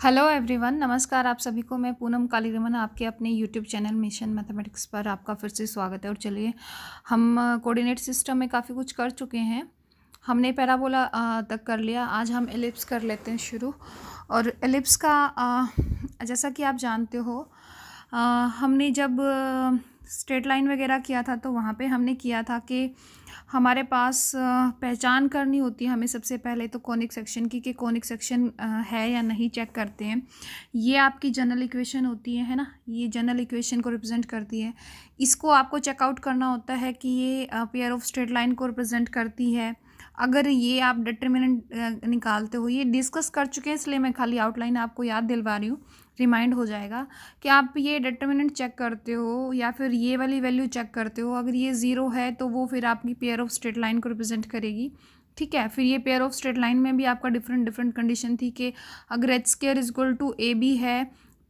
Hello everyone, नमस्कार। आप सभी को मैं पूनम कालीरमन आपके अपने यूट्यूब चैनल मिशन मैथमेटिक्स पर आपका फिर से स्वागत है। और चलिए, हम कोऑर्डिनेट सिस्टम में काफ़ी कुछ कर चुके हैं। हमने पैराबोला तक कर लिया। आज हम एलिप्स कर लेते हैं शुरू। और एलिप्स का जैसा कि आप जानते हो, हमने जब स्ट्रेट लाइन वगैरह किया था तो वहाँ पे हमने किया था कि हमारे पास पहचान करनी होती है हमें सबसे पहले तो कॉनिक सेक्शन की, कि कॉनिक सेक्शन है या नहीं चेक करते हैं। ये आपकी जनरल इक्वेशन होती है ना, ये जनरल इक्वेशन को रिप्रेजेंट करती है। इसको आपको चेकआउट करना होता है कि ये पेयर ऑफ स्ट्रेट लाइन को रिप्रेजेंट करती है। अगर ये आप डिटर्मिनेंट निकालते हो, ये डिस्कस कर चुके हैं इसलिए मैं खाली आउटलाइन आपको याद दिलवा रही हूँ, रिमाइंड हो जाएगा कि आप ये डिटर्मिनेंट चेक करते हो या फिर ये वाली वैल्यू चेक करते हो। अगर ये ज़ीरो है तो वो फिर आपकी पेयर ऑफ स्ट्रेट लाइन को रिप्रेजेंट करेगी। ठीक है, फिर ये पेयर ऑफ स्ट्रेट लाइन में भी आपका डिफरेंट कंडीशन थी कि अगर h square is equal to a b है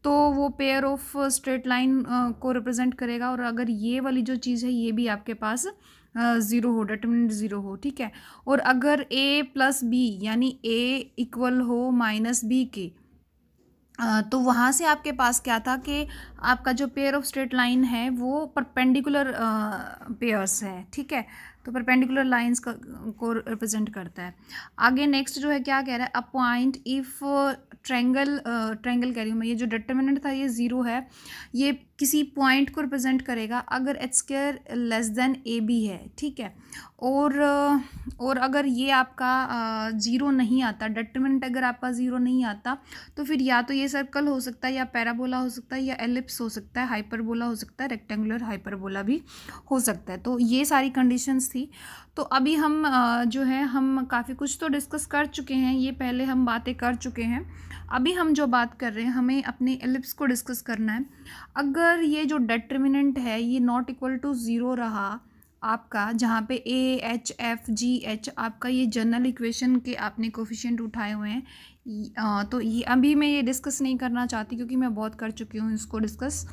तो वो पेयर ऑफ स्ट्रेट लाइन को रिप्रेजेंट करेगा। और अगर ये वाली जो चीज़ है ये भी आपके पास ज़ीरो हो, डिटर्मिनेंट ज़ीरो हो। ठीक है, और अगर ए प्लस बी यानी ए इक्वल हो माइनस बी के, तो वहाँ से आपके पास क्या था कि आपका जो पेयर ऑफ स्ट्रेट लाइन है वो परपेंडिकुलर पेयर्स है। ठीक है, तो परपेंडिकुलर लाइंस को रिप्रेजेंट करता है। आगे नेक्स्ट जो है क्या कह रहा है, अ पॉइंट इफ ट्रायंगल कह रही हूँ मैं, ये जो डिटर्मिनेंट था ये ज़ीरो है, ये किसी पॉइंट को रिप्रेजेंट करेगा अगर h square less than a b है। ठीक है, और अगर ये आपका ज़ीरो नहीं आता, डिटर्मिनेंट अगर आपका ज़ीरो नहीं आता, तो फिर या तो ये सर्कल हो सकता है, या पैराबोला हो सकता है, या एलिप्स हो सकता है, हाइपरबोला हो सकता है, रेक्टेंगुलर हाइपरबोला भी हो सकता है। तो ये सारी कंडीशंस थी। तो अभी हम जो है हम काफ़ी कुछ तो डिस्कस कर चुके हैं, ये पहले हम बातें कर चुके हैं। अभी हम जो बात कर रहे हैं हमें अपने एलिप्स को डिस्कस करना है। अगर ये जो डिटर्मिनेंट है ये नॉट इक्वल टू ज़ीरो रहा आपका, जहाँ पे A H F G H आपका ये जनरल इक्वेशन के आपने कोफिशिएंट उठाए हुए हैं, तो ये अभी मैं ये डिस्कस नहीं करना चाहती क्योंकि मैं बहुत कर चुकी हूँ इसको डिस्कस।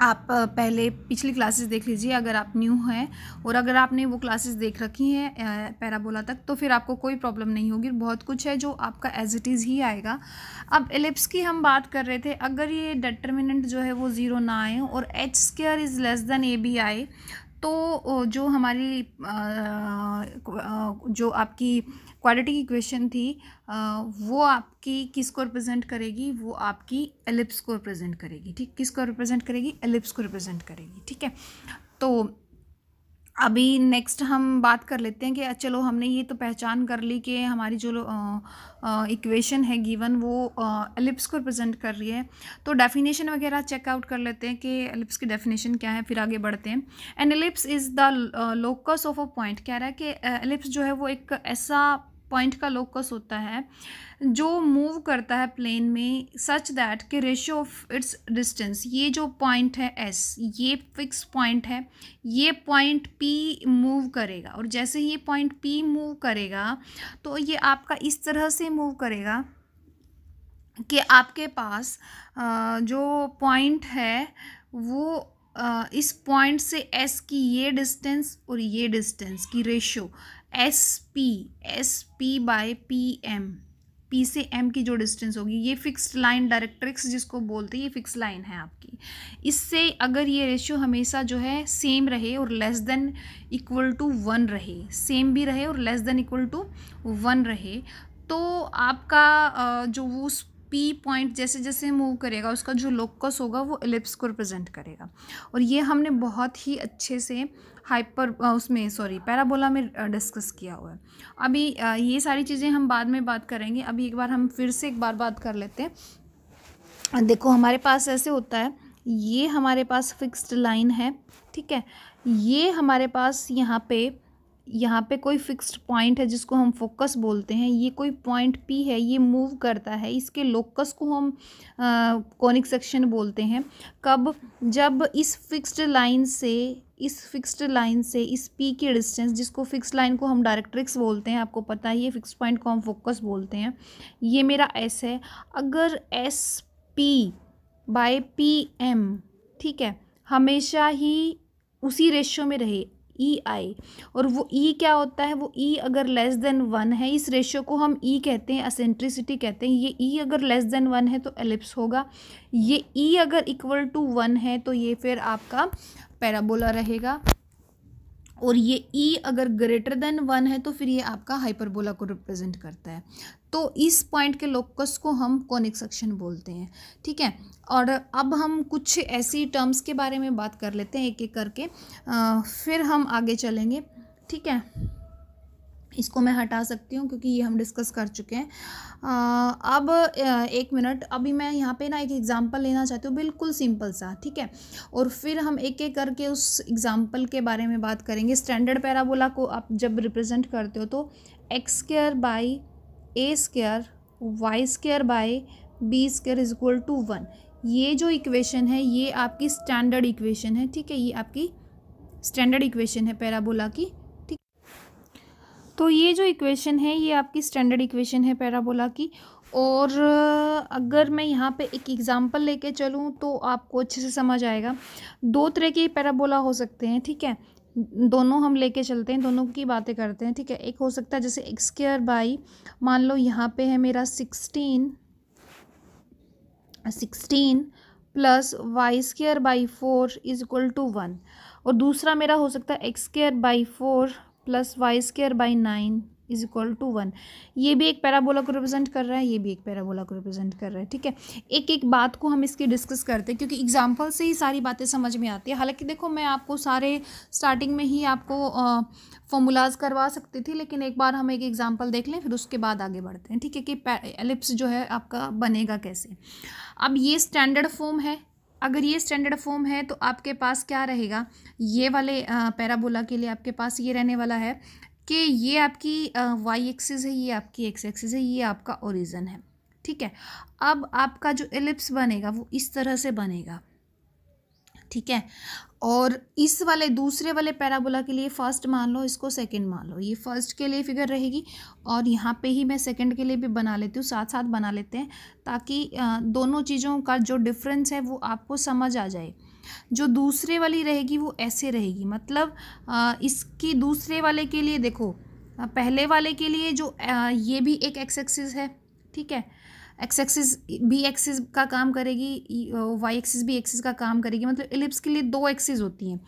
आप पहले पिछली क्लासेस देख लीजिए अगर आप न्यू हैं, और अगर आपने वो क्लासेस देख रखी हैं पैराबोला तक तो फिर आपको कोई प्रॉब्लम नहीं होगी। बहुत कुछ है जो आपका एज इट इज़ ही आएगा। अब एलिप्स की हम बात कर रहे थे, अगर ये डिटर्मिनेंट जो है वो ज़ीरो ना आए और h square is less than a b आए, तो जो हमारी जो आपकी क्वाड्रेटिक की इक्वेशन थी वो आपकी किसको रिप्रेजेंट करेगी, वो आपकी एलिप्स को रिप्रेजेंट करेगी। ठीक, किसको रिप्रेजेंट करेगी, एलिप्स को रिप्रेजेंट करेगी। ठीक है, तो अभी नेक्स्ट हम बात कर लेते हैं कि चलो हमने ये तो पहचान कर ली कि हमारी जो इक्वेशन है गिवन वो एलिप्स को रिप्रेजेंट कर रही है। तो डेफिनेशन वगैरह चेकआउट कर लेते हैं कि एलिप्स की डेफिनेशन क्या है, फिर आगे बढ़ते हैं। An ellipse is the locus of a point, कह रहा है कि एलिप्स जो है वो एक ऐसा पॉइंट का लोकस होता है जो मूव करता है प्लेन में सच दैट कि रेशियो ऑफ इट्स डिस्टेंस, ये जो पॉइंट है एस, ये फिक्स पॉइंट है, ये पॉइंट पी मूव करेगा। और जैसे ही ये पॉइंट पी मूव करेगा तो ये आपका इस तरह से मूव करेगा कि आपके पास जो पॉइंट है वो इस पॉइंट से एस की ये डिस्टेंस और ये डिस्टेंस की ratio S P by P M, P से एम की जो डिस्टेंस होगी, ये फिक्स्ड लाइन डायरेक्ट्रिक्स जिसको बोलते हैं, ये फिक्स लाइन है आपकी। इससे अगर ये रेशियो हमेशा जो है सेम रहे और less than equal to one रहे, सेम भी रहे और less than equal to one रहे, तो आपका जो वो उस पी पॉइंट जैसे जैसे मूव करेगा उसका जो लोकस होगा वो एलिप्स को रिप्रेजेंट करेगा। और ये हमने बहुत ही अच्छे से पैराबोला में डिस्कस किया हुआ है। अभी ये सारी चीज़ें हम बाद में बात करेंगे। अभी एक बार हम फिर से एक बार बात कर लेते हैं। देखो हमारे पास ऐसे होता है, ये हमारे पास फिक्स्ड लाइन है। ठीक है, ये हमारे पास यहाँ पे कोई फिक्स्ड पॉइंट है जिसको हम फोकस बोलते हैं, ये कोई पॉइंट पी है, ये मूव करता है, इसके लोकस को हम कॉनिक सेक्शन बोलते हैं। कब, जब इस फिक्स्ड लाइन से इस पी की डिस्टेंस, जिसको फिक्स लाइन को हम डायरेक्ट्रिक्स बोलते हैं, आपको पता है, ये फिक्स पॉइंट को हम फोकस बोलते हैं। ये मेरा एस है, अगर S P by P M, ठीक है, हमेशा ही उसी रेशियो में रहे, ई आई, और वो ई क्या होता है, वो ई अगर लेस देन 1 है, इस रेशियो को हम ई कहते हैं, एसेंट्रिसिटी कहते हैं। ये ई अगर लेस देन 1 है तो एलिप्स होगा, ये ई अगर इक्वल टू 1 है तो ये फिर आपका पैराबोला रहेगा, और ये ई अगर ग्रेटर देन 1 है तो फिर ये आपका हाइपरबोला को रिप्रेजेंट करता है। तो इस पॉइंट के लोकस को हम कॉनिक सेक्शन बोलते हैं, ठीक है। और अब हम कुछ ऐसी टर्म्स के बारे में बात कर लेते हैं एक एक करके, फिर हम आगे चलेंगे, ठीक है। इसको मैं हटा सकती हूँ क्योंकि ये हम डिस्कस कर चुके हैं। अब एक मिनट, अभी मैं यहाँ पे ना एक एग्जांपल लेना चाहती हूँ, बिल्कुल सिंपल सा, ठीक है। और फिर हम एक एक करके उस एग्जांपल के बारे में बात करेंगे। स्टैंडर्ड पैराबोला को आप जब रिप्रेजेंट करते हो तो x square by a square y square by b square is equal to 1, ये जो इक्वेशन है ये आपकी स्टैंडर्ड इक्वेशन है, ठीक है। ये आपकी स्टैंडर्ड इक्वेशन है पैराबोला की, ठीक। तो ये जो इक्वेशन है ये आपकी स्टैंडर्ड इक्वेशन है पैराबोला की। और अगर मैं यहाँ पे एक एग्जांपल लेके चलूँ तो आपको अच्छे से समझ आएगा। दो तरह के पैराबोला हो सकते हैं, ठीक है। दोनों हम लेके चलते हैं, दोनों की बातें करते हैं, ठीक है। एक हो सकता है जैसे एक्स स्क्वायर बाई, मान लो यहाँ पे है मेरा 16 plus y square by 4 is equal to 1, और दूसरा मेरा हो सकता है x square by 4 plus y square by 9 is equal to 1। ये भी एक पैराबोला को रिप्रेजेंट कर रहा है, ये भी एक पैराबोला को रिप्रेजेंट कर रहा है, ठीक है। एक एक बात को हम इसकी डिस्कस करते हैं क्योंकि एग्जाम्पल से ही सारी बातें समझ में आती है। हालांकि देखो मैं आपको सारे स्टार्टिंग में ही आपको फॉर्मूलाज करवा सकती थी, लेकिन एक बार हम एक एग्जाम्पल देख लें फिर उसके बाद आगे बढ़ते हैं, ठीक है, कि एलिप्स जो है आपका बनेगा कैसे। अब ये स्टैंडर्ड फॉर्म है, अगर ये स्टैंडर्ड फॉर्म है तो आपके पास क्या रहेगा, ये वाले पैराबोला के लिए आपके पास ये रहने वाला है कि ये आपकी वाई एक्सिस है, ये आपकी एक्स एक्सिस है, ये आपका ओरिजिन है, ठीक है। अब आपका जो एलिप्स बनेगा वो इस तरह से बनेगा, ठीक है। और इस वाले दूसरे वाले पैराबोला के लिए फर्स्ट मान लो, इसको सेकंड मान लो, ये फर्स्ट के लिए फिगर रहेगी और यहाँ पे ही मैं सेकंड के लिए भी बना लेती हूँ, साथ साथ बना लेते हैं ताकि दोनों चीज़ों का जो डिफरेंस है वो आपको समझ आ जाए। जो दूसरे वाली रहेगी वो ऐसे रहेगी, मतलब इसकी दूसरे वाले के लिए देखो, पहले वाले के लिए जो ये भी एक एक्स एक्सिस है, ठीक है। एक्स एक्सिस भी एक्सिस का काम करेगी, वाई एक्सिस भी एक्सिस का काम करेगी, मतलब एलिप्स के लिए दो एक्सिस होती हैं।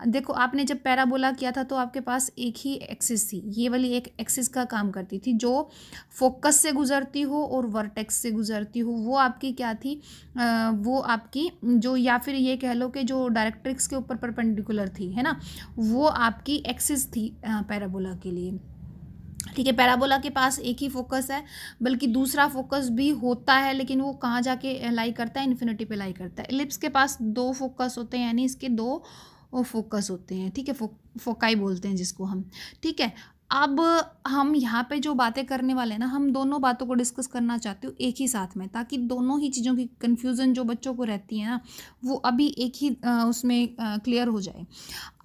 देखो आपने जब पैराबोला किया था तो आपके पास एक ही एक्सिस थी, ये वाली एक एक्सिस का काम करती थी जो फोकस से गुजरती हो और वर्टेक्स से गुजरती हो, वो आपकी क्या थी, वो आपकी जो, या फिर ये कह लो कि जो डायरेक्ट्रिक्स के ऊपर परपेंडिकुलर थी, है ना, वो आपकी एक्सिस थी पैराबोला के लिए, ठीक है। पैराबोला के पास एक ही फोकस है, बल्कि दूसरा फोकस भी होता है, लेकिन वो कहाँ जाके लाई करता है, इन्फिनिटी पे लाई करता है। एलिप्स के पास दो फोकस होते हैं, यानी इसके दो फोकस होते हैं, ठीक है, फोकाई बोलते हैं जिसको हम, ठीक है। अब हम यहाँ पे जो बातें करने वाले हैं ना, हम दोनों बातों को डिस्कस करना चाहती हूँ एक ही साथ में, ताकि दोनों ही चीज़ों की कन्फ्यूज़न जो बच्चों को रहती है ना वो अभी एक ही उसमें क्लियर हो जाए।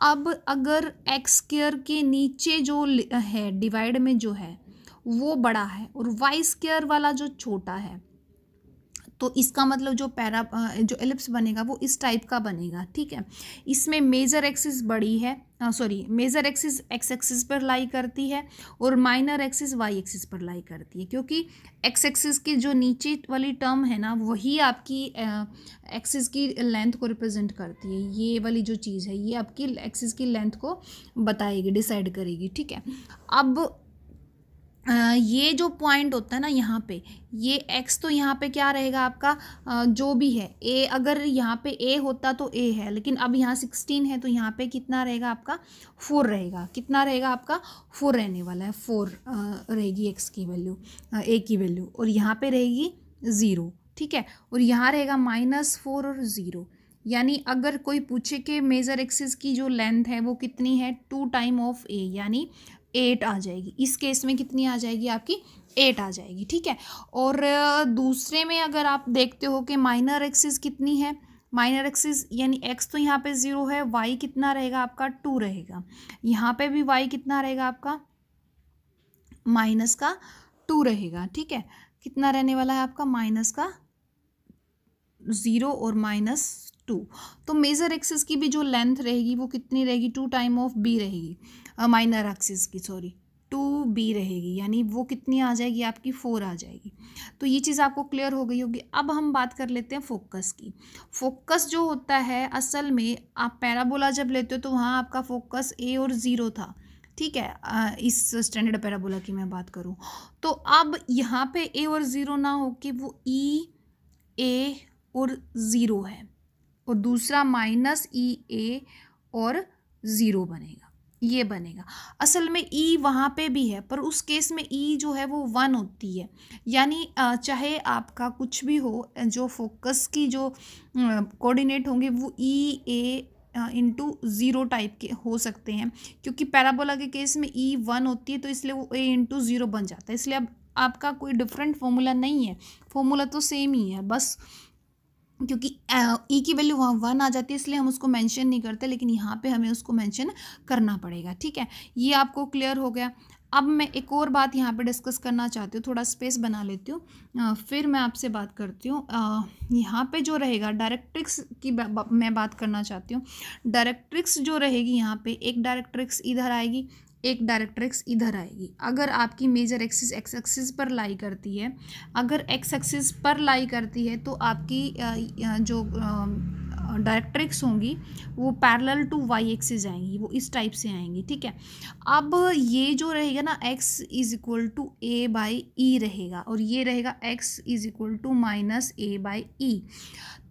अब अगर एक्स स्क्वायर के नीचे जो है डिवाइड में जो है वो बड़ा है और वाई स्क्वायर वाला जो छोटा है, तो इसका मतलब जो एलिप्स बनेगा वो इस टाइप का बनेगा, ठीक है। इसमें मेजर एक्सिस बड़ी है, मेजर एक्सिस एक्स एक्सिस पर लाई करती है और माइनर एक्सिस वाई एक्सिस पर लाई करती है, क्योंकि एक्स एक्सिस की जो नीचे वाली टर्म है ना वही आपकी एक्सिस की लेंथ को रिप्रेजेंट करती है। ये वाली जो चीज़ है ये आपकी एक्सिस की लेंथ को बताएगी, डिसाइड करेगी, ठीक है। अब ये जो पॉइंट होता है ना यहाँ पे, ये x तो यहाँ पे क्या रहेगा आपका, जो भी है a, अगर यहाँ पे a होता तो a है, लेकिन अब यहाँ 16 है तो यहाँ पे कितना रहेगा आपका 4 रहेगा, कितना रहेगा आपका 4 रहने वाला है, 4 रहेगी x की वैल्यू, a की वैल्यू, और यहाँ पे रहेगी 0, ठीक है। और यहाँ रहेगा -4 और 0, यानी अगर कोई पूछे कि मेजर एक्सिस की जो लेंथ है वो कितनी है, 2 टाइम ऑफ a, यानी 8 आ जाएगी। इस केस में कितनी आ जाएगी आपकी 8 आ जाएगी, ठीक है। और दूसरे में अगर आप देखते हो कि माइनर एक्सिस कितनी है, माइनर एक्सिस यानी x तो यहाँ पे 0 है, y कितना रहेगा आपका 2 रहेगा, यहाँ पे भी y कितना रहेगा आपका -2 रहेगा, ठीक है। कितना रहने वाला है आपका -0 और -2, 2। तो मेजर एक्सिस की भी जो लेंथ रहेगी वो कितनी रहेगी, 2 टाइम ऑफ बी रहेगी, माइनर एक्सिस की, सॉरी 2b रहेगी, यानी वो कितनी आ जाएगी आपकी 4 आ जाएगी। तो ये चीज़ आपको क्लियर हो गई होगी। अब हम बात कर लेते हैं फोकस की। फोकस जो होता है असल में, आप पैराबोला जब लेते हो तो वहाँ आपका फोकस a और 0 था, ठीक है, इस स्टैंडर्ड पैराबोला की मैं बात करूँ तो अब यहाँ पे a और 0 ना हो के वो e a और 0 है, और दूसरा माइनस ई ए और 0 बनेगा, ये बनेगा। असल में ई वहाँ पे भी है, पर उस केस में ई जो है वो 1 होती है, यानी चाहे आपका कुछ भी हो, जो फोकस की जो कोऑर्डिनेट होंगे वो ई ए इंटू 0 टाइप के हो सकते हैं, क्योंकि पैराबोला के केस में ई 1 होती है तो इसलिए वो a इंटू 0 बन जाता है। इसलिए अब आपका कोई डिफरेंट फॉर्मूला नहीं है, फॉर्मूला तो सेम ही है, बस क्योंकि ई की वैल्यू वहाँ 1 आ जाती है इसलिए हम उसको मेंशन नहीं करते, लेकिन यहाँ पे हमें उसको मेंशन करना पड़ेगा, ठीक है। ये आपको क्लियर हो गया। अब मैं एक और बात यहाँ पे डिस्कस करना चाहती हूँ, थोड़ा स्पेस बना लेती हूँ, फिर मैं आपसे बात करती हूँ। यहाँ पे जो रहेगा डायरेक्ट्रिक्स की मैं बात करना चाहती हूँ। डायरेक्ट्रिक्स जो रहेगी यहाँ पे, एक डायरेक्ट्रिक्स इधर आएगी, एक डायरेक्ट्रिक्स इधर आएगी। अगर आपकी मेजर एक्सिस एक्स एक्सिस पर लाई करती है, अगर एक्स एक्सिस पर लाई करती है तो आपकी जो डायरेक्ट्रिक्स होंगी वो पैरेलल टू वाई एक्सिस आएंगी, वो इस टाइप से आएंगी, ठीक है। अब ये जो रहेगा ना, x is equal to a by e रहेगा, और ये रहेगा x is equal to minus a by e.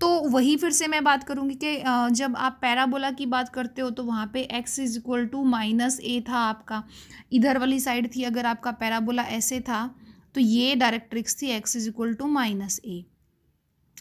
तो वही फिर से मैं बात करूँगी कि जब आप पैराबोला की बात करते हो तो वहाँ पे x is equal to minus a था आपका, इधर वाली साइड थी। अगर आपका पैराबोला ऐसे था तो ये डायरेक्ट्रिक्स थी x is equal to minus a.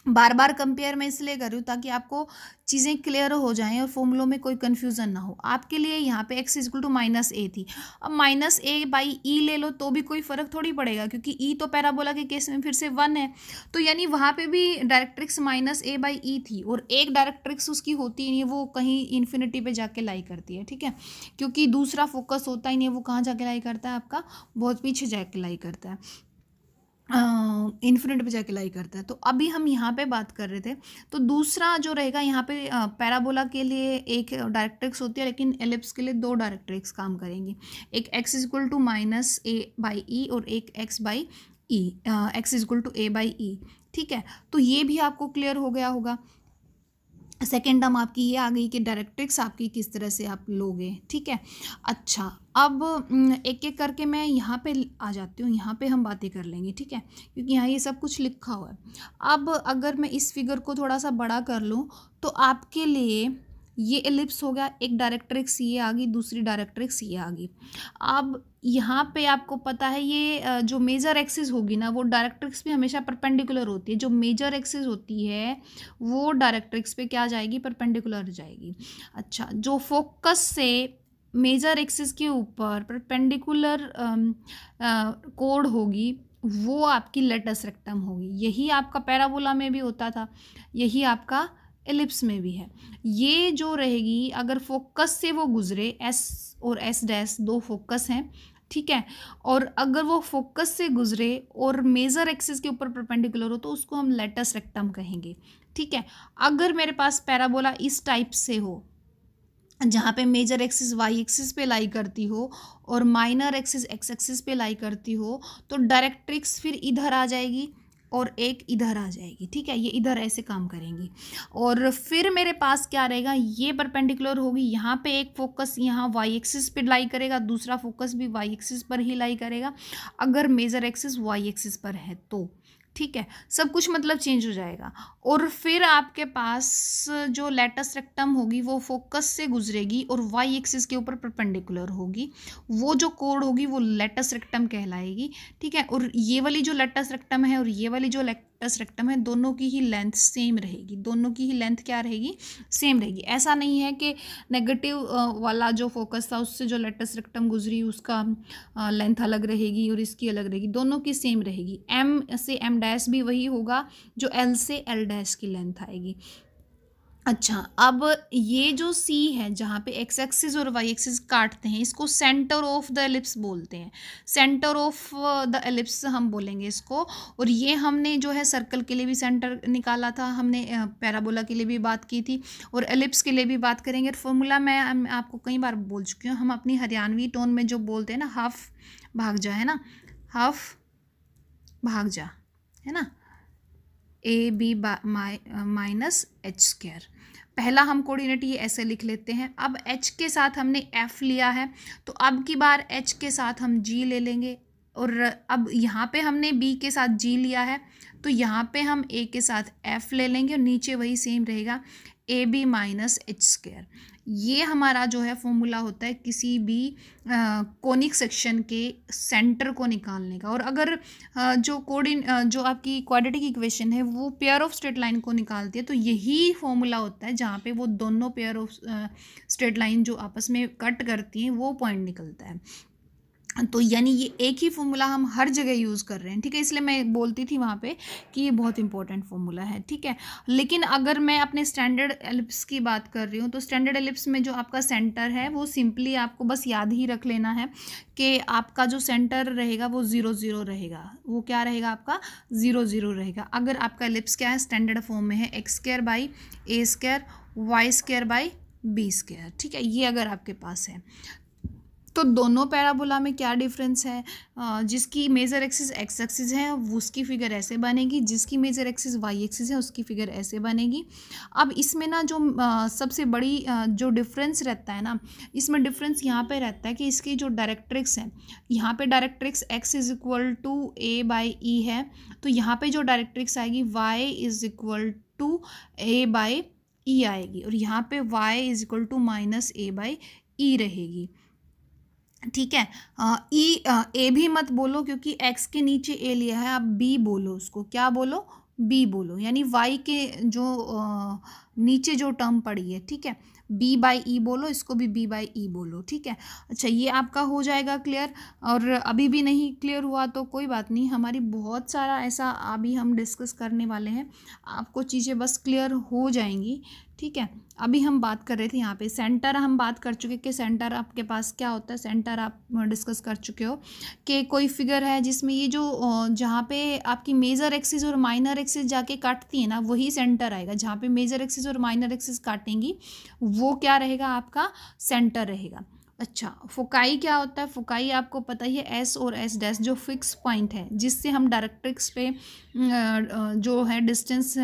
बार बार कंपेयर मैं इसलिए कर रही हूँ ताकि आपको चीज़ें क्लियर हो जाएं और फॉर्मूलों में कोई कन्फ्यूज़न ना हो। आपके लिए यहाँ पे x इक्वल टू माइनस ए थी, अब माइनस ए बाई ई ले लो तो भी कोई फ़र्क थोड़ी पड़ेगा, क्योंकि ई तो पैराबोला के केस में फिर से 1 है, तो यानी वहाँ पे भी डायरेक्ट्रिक्स माइनस ए बाई ई थी, और एक डायरेक्ट्रिक्स उसकी होती ही नहीं है, वो कहीं इन्फिनिटी पे जाके लाई करती है, ठीक है, क्योंकि दूसरा फोकस होता ही नहीं है, वो कहाँ जाके लाई करता है, आपका बहुत पीछे जाके लाई करता है, इन्फिनिट पे जाके लाई करता है। तो अभी हम यहाँ पे बात कर रहे थे, तो दूसरा जो रहेगा यहाँ पे पैराबोला के लिए एक डायरेक्ट्रिक्स होती है, लेकिन एलिप्स के लिए 2 डायरेक्ट्रिक्स काम करेंगी, एक x is equal to minus a by e और एक x by e, x is equal to a by e, ठीक है। तो ये भी आपको क्लियर हो गया होगा। सेकेंड टर्म आपकी ये आ गई कि डायरेक्ट्रिक्स आपकी किस तरह से आप लोगे, ठीक है। अच्छा, अब एक एक करके मैं यहाँ पे आ जाती हूँ, यहाँ पे हम बातें कर लेंगे, ठीक है, क्योंकि यहाँ ये सब कुछ लिखा हुआ है। अब अगर मैं इस फिगर को थोड़ा सा बड़ा कर लूँ तो आपके लिए ये एलिप्स हो गया, एक डायरेक्ट्रिक्स ये आ गई, दूसरी डायरेक्ट्रिक्स ये आ गई। अब यहाँ पे आपको पता है ये जो मेजर एक्सिस होगी ना, वो डायरेक्ट्रिक्स पे हमेशा परपेंडिकुलर होती है। जो मेजर एक्सिस होती है वो डायरेक्ट्रिक्स पे क्या जाएगी, परपेंडिकुलर जाएगी। अच्छा, जो फोकस से मेजर एक्सिस के ऊपर परपेंडिकुलर कोड होगी वो आपकी लेटस रेक्टम होगी। यही आपका पैराबोला में भी होता था, यही आपका एलिप्स में भी है। ये जो रहेगी, अगर फोकस से वो गुजरे, एस और एस डैश 2 फोकस हैं, ठीक है, और अगर वो फोकस से गुजरे और मेजर एक्सिस के ऊपर परपेंडिकुलर हो तो उसको हम लेटस रेक्टम कहेंगे, ठीक है। अगर मेरे पास पैराबोला इस टाइप से हो जहाँ पे मेजर एक्सिस वाई एक्सिस पे लाई करती हो और माइनर एक्सिस एक्स एक्सिस पे लाई करती हो, तो डायरेक्ट्रिक्स फिर इधर आ जाएगी और एक इधर आ जाएगी, ठीक है, ये इधर ऐसे काम करेंगी। और फिर मेरे पास क्या रहेगा, ये परपेंडिकुलर होगी, यहाँ पे एक फोकस यहाँ वाई एक्सिस पे लाई करेगा, दूसरा फोकस भी वाई एक्सिस पर ही लाई करेगा, अगर मेजर एक्सिस वाई एक्सिस पर है तो, ठीक है, सब कुछ मतलब चेंज हो जाएगा। और फिर आपके पास जो लेटस रेक्टम होगी वो फोकस से गुजरेगी और वाई एक्सिस के ऊपर परपेंडिकुलर होगी, वो जो कोड होगी वो लेटस रेक्टम कहलाएगी, ठीक है। और ये वाली जो लेटस रेक्टम है और ये वाली जो लेटस रेक्टम है, दोनों की ही लेंथ सेम रहेगी, दोनों की ही लेंथ क्या रहेगी, सेम रहेगी। ऐसा नहीं है कि नेगेटिव वाला जो फोकस था उससे जो लेटस रेक्टम गुजरी उसका लेंथ अलग रहेगी और इसकी अलग रहेगी, दोनों की सेम रहेगी। एम से एम डैश भी वही होगा जो एल से एल डैश की लेंथ आएगी। अच्छा, अब ये जो सी है जहाँ पे एक्स एक्सिस और वाई एक्सिस काटते हैं, इसको सेंटर ऑफ द एलिप्स बोलते हैं। सेंटर ऑफ द एलिप्स हम बोलेंगे इसको। और ये हमने जो है सर्कल के लिए भी सेंटर निकाला था, हमने पैराबोला के लिए भी बात की थी, और एलिप्स के लिए भी बात करेंगे। फॉर्मूला मैं आपको कई बार बोल चुकी हूँ। हम अपनी हरियाणवी टोन में जो बोलते हैं ना, हाफ भाग जा, है ना, हाफ भाग जा, है ना, a b minus h square. पहला हम कोऑर्डिनेट ये ऐसे लिख लेते हैं। अब एच के साथ हमने एफ लिया है, तो अब की बार एच के साथ हम जी ले लेंगे। और अब यहाँ पे हमने बी के साथ जी लिया है, तो यहाँ पे हम ए के साथ एफ ले लेंगे, और नीचे वही सेम रहेगा, a b minus h square. ये हमारा जो है फॉर्मूला होता है किसी भी कोनिक सेक्शन के सेंटर को निकालने का। और अगर जो आपकी क्वाड्रेटिक इक्वेशन है वो पेयर ऑफ स्ट्रेट लाइन को निकालती है, तो यही फॉर्मूला होता है जहाँ पे वो दोनों पेयर ऑफ स्ट्रेट लाइन जो आपस में कट करती हैं वो पॉइंट निकलता है। तो यानी ये एक ही फॉर्मूला हम हर जगह यूज़ कर रहे हैं, ठीक है। इसलिए मैं बोलती थी वहाँ पे कि ये बहुत इंपॉर्टेंट फॉर्मूला है, ठीक है। लेकिन अगर मैं अपने स्टैंडर्ड एलिप्स की बात कर रही हूँ, तो स्टैंडर्ड एलिप्स में जो आपका सेंटर है वो सिंपली आपको बस याद ही रख लेना है कि आपका जो सेंटर रहेगा वो 0 0 रहेगा। वो क्या रहेगा आपका? 0 0 रहेगा। अगर आपका एलिप्स क्या है, स्टैंडर्ड फॉर्म में है, x square by a square y square by b square, ठीक है। ये अगर आपके पास है, तो दोनों पैराबोला में क्या डिफरेंस है? जिसकी मेजर एक्सिस एक्स एक्सिस है उसकी फिगर ऐसे बनेगी, जिसकी मेजर एक्सिस वाई एक्सिस है उसकी फिगर ऐसे बनेगी। अब इसमें ना जो सबसे बड़ी जो डिफरेंस रहता है ना, इसमें डिफरेंस यहाँ पे रहता है कि इसकी जो डायरेक्ट्रिक्स है, यहाँ पे directrix x is equal to a by e है, तो यहाँ पे जो डायरेक्ट्रिक्स आएगी y is equal to a by e आएगी, और यहाँ पे y is equal to minus a by e रहेगी, ठीक है। ए भी मत बोलो क्योंकि एक्स के नीचे ए लिया है, आप बी बोलो, उसको क्या बोलो? बी बोलो, यानी वाई के जो नीचे जो टर्म पड़ी है, ठीक है, बी बाई ई बोलो, इसको भी बी बाई ई बोलो, ठीक है। अच्छा, ये आपका हो जाएगा क्लियर। और अभी भी नहीं क्लियर हुआ तो कोई बात नहीं, हमारी बहुत सारा ऐसा अभी हम डिस्कस करने वाले हैं, आपको चीज़ें बस क्लियर हो जाएंगी, ठीक है। अभी हम बात कर रहे थे यहाँ पे सेंटर, हम बात कर चुके कि सेंटर आपके पास क्या होता है। सेंटर आप डिस्कस कर चुके हो कि कोई फिगर है जिसमें ये जो जहाँ पे आपकी मेजर एक्सिस और माइनर एक्सिस जाके काटती है ना, वही सेंटर आएगा। जहाँ पे मेजर एक्सिस और माइनर एक्सिस काटेंगी वो क्या रहेगा? आपका सेंटर रहेगा। अच्छा, फोकाई क्या होता है? फोकाई आपको पता ही है, एस और एस डैश जो फिक्स पॉइंट है, जिससे हम डायरेक्ट्रिक्स पे जो है डिस्टेंस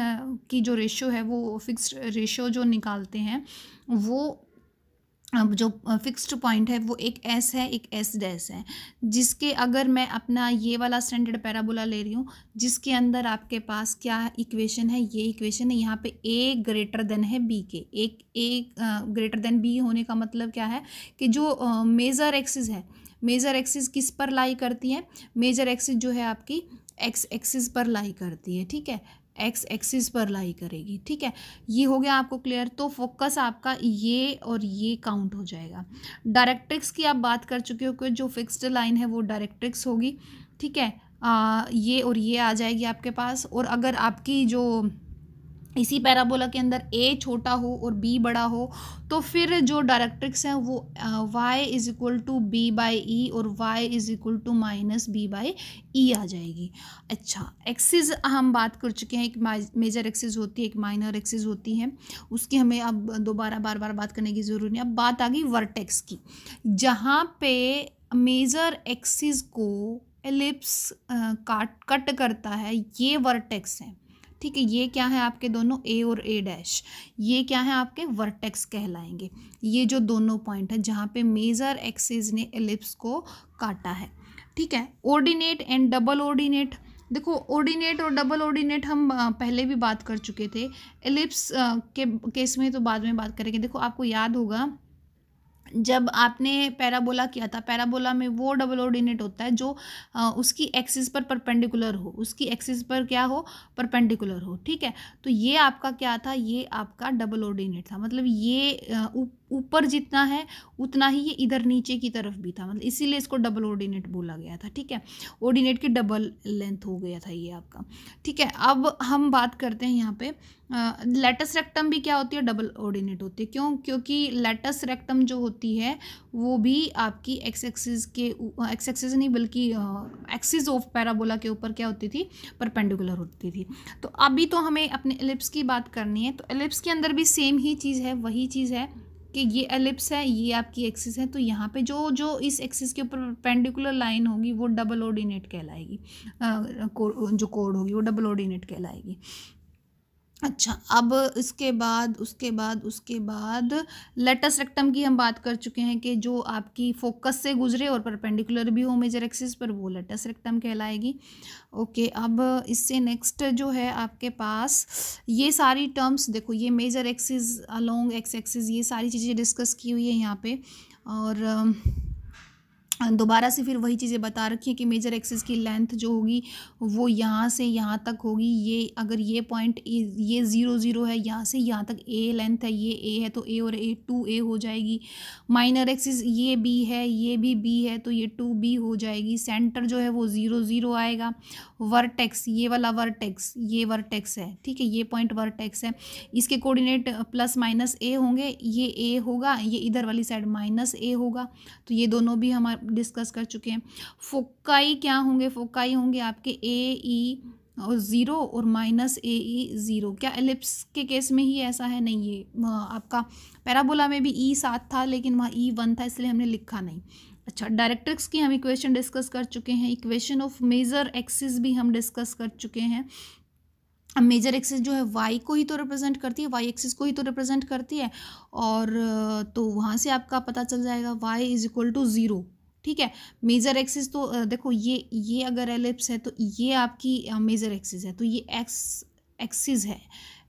की जो रेशियो है वो फिक्स्ड रेशियो जो निकालते हैं, वो जो फिक्स्ड पॉइंट है वो एक एस है, एक एस डैश है, जिसके अगर मैं अपना ये वाला स्टैंडर्ड पैराबोला ले रही हूँ, जिसके अंदर आपके पास क्या इक्वेशन है? ये इक्वेशन है, यहाँ पे ए ग्रेटर देन है बी के। एक ए ग्रेटर देन बी होने का मतलब क्या है कि जो मेजर एक्सिस है, मेजर एक्सिस किस पर लाई करती है? मेजर एक्सिस जो है आपकी एक्स एक्सिस पर लाई करती है, ठीक है, एक्स एक्सिस पर लाई करेगी, ठीक है। ये हो गया आपको क्लियर। तो फोकस आपका ये और ये काउंट हो जाएगा। डायरेक्ट्रिक्स की आप बात कर चुके हो कि जो फिक्स्ड लाइन है वो डायरेक्ट्रिक्स होगी, ठीक है। ये और ये आ जाएगी आपके पास। और अगर आपकी जो इसी पैराबोला के अंदर ए छोटा हो और बी बड़ा हो, तो फिर जो डायरेक्ट्रिक्स है वो y is equal to b by e और y is equal to minus b by e आ जाएगी। अच्छा, एक्सिस हम बात कर चुके हैं, एक मेजर एक्सिस होती है, एक माइनर एक्सिस होती है, उसकी हमें अब दोबारा बार बार बात करने की ज़रूरत नहीं। अब बात आ गई वर्टेक्स की, जहाँ पे मेजर एक्सिस को एलिप्स कट करता है, ये वर्टेक्स है, ठीक है। ये क्या है? आपके दोनों ए और ए डैश, ये क्या है? आपके वर्टेक्स कहलाएंगे। ये जो दोनों पॉइंट है जहाँ पे मेजर एक्सिस ने एलिप्स को काटा है, ठीक है। ऑर्डिनेट एंड डबल ऑर्डिनेट, देखो ऑर्डिनेट और डबल ऑर्डिनेट हम पहले भी बात कर चुके थे। एलिप्स के केस में तो बाद में बात करेंगे। देखो आपको याद होगा जब आपने पैराबोला किया था, पैराबोला में वो डबल ऑर्डिनेट होता है जो उसकी एक्सिस पर परपेंडिकुलर हो, उसकी एक्सिस पर क्या हो? परपेंडिकुलर हो, ठीक है। तो ये आपका क्या था? ये आपका डबल ऑर्डिनेट था, मतलब ये ऊपर जितना है उतना ही ये इधर नीचे की तरफ भी था, मतलब इसीलिए इसको डबल ऑर्डिनेट बोला गया था। ठीक है, ऑर्डिनेट की डबल लेंथ हो गया था ये आपका। ठीक है, अब हम बात करते हैं यहाँ पे लेटस रेक्टम भी क्या होती है, डबल ऑर्डिनेट होती है। क्यों? क्योंकि लेटस रेक्टम जो होती है वो भी आपकी एक्स एक्सिस नहीं बल्कि एक्सिस ऑफ पैराबोला के ऊपर क्या होती थी, परपेंडिकुलर होती थी। तो अभी तो हमें अपने एलिप्स की बात करनी है। तो एलिप्स के अंदर भी सेम ही चीज़ है, वही चीज़ है कि ये एलिप्स है, ये आपकी एक्सिस है, तो यहाँ पे जो जो इस एक्सिस के ऊपर परपेंडिकुलर लाइन होगी वो डबल ऑर्डिनेट कहलाएगी, जो कोड होगी वो डबल ऑर्डिनेट कहलाएगी। अच्छा, अब उसके बाद लेटस रेक्टम की हम बात कर चुके हैं कि जो आपकी फोकस से गुजरे और परपेंडिकुलर भी हो मेजर एक्सिस पर, वो लेटस रेक्टम कहलाएगी। ओके, अब इससे नेक्स्ट जो है आपके पास ये सारी टर्म्स देखो, ये major axis along x axis ये सारी चीज़ें डिस्कस की हुई है यहाँ पे। और दोबारा से फिर वही चीज़ें बता रखी है कि मेजर एक्सिस की लेंथ जो होगी वो यहाँ से यहाँ तक होगी। ये अगर ये पॉइंट ये 0 0 है, यहाँ से यहाँ तक ए लेंथ है, ये ए है तो ए और ए 2a हो जाएगी। माइनर एक्सिस ये बी है, ये भी बी है तो ये 2b हो जाएगी। सेंटर जो है वो 0 0 आएगा। वर्टेक्स, ये वाला वर्टेक्स, ये वर्टेक्स है, ठीक है, ये पॉइंट वर्टेक्स है। इसके कोऑर्डिनेट प्लस माइनस ए होंगे, ये ए होगा, ये इधर वाली साइड माइनस ए होगा, तो ये दोनों भी हम डिस्कस कर चुके हैं। फोकाई क्या होंगे, फोकाई होंगे आपके ए ई और 0 और माइनस ए ई 0। क्या एलिप्स के केस में ही ऐसा है? नहीं, ये आपका पैराबोला में भी ई 7 था लेकिन वहाँ ई 1 था, इसलिए हमने लिखा नहीं। अच्छा, डायरेक्ट्रिक्स की हम इक्वेशन डिस्कस कर चुके हैं। इक्वेशन ऑफ मेजर एक्सिस भी हम डिस्कस कर चुके हैं। मेजर एक्सिस जो है वाई को ही तो रिप्रेजेंट करती है, वाई एक्सिस को ही तो रिप्रेजेंट करती है, और तो वहाँ से आपका पता चल जाएगा वाई इज इक्वल टू 0। ठीक है, मेजर एक्सिस तो देखो ये अगर एलिप्स है तो ये आपकी मेजर एक्सिस है, तो ये एक्स एक्सिस है।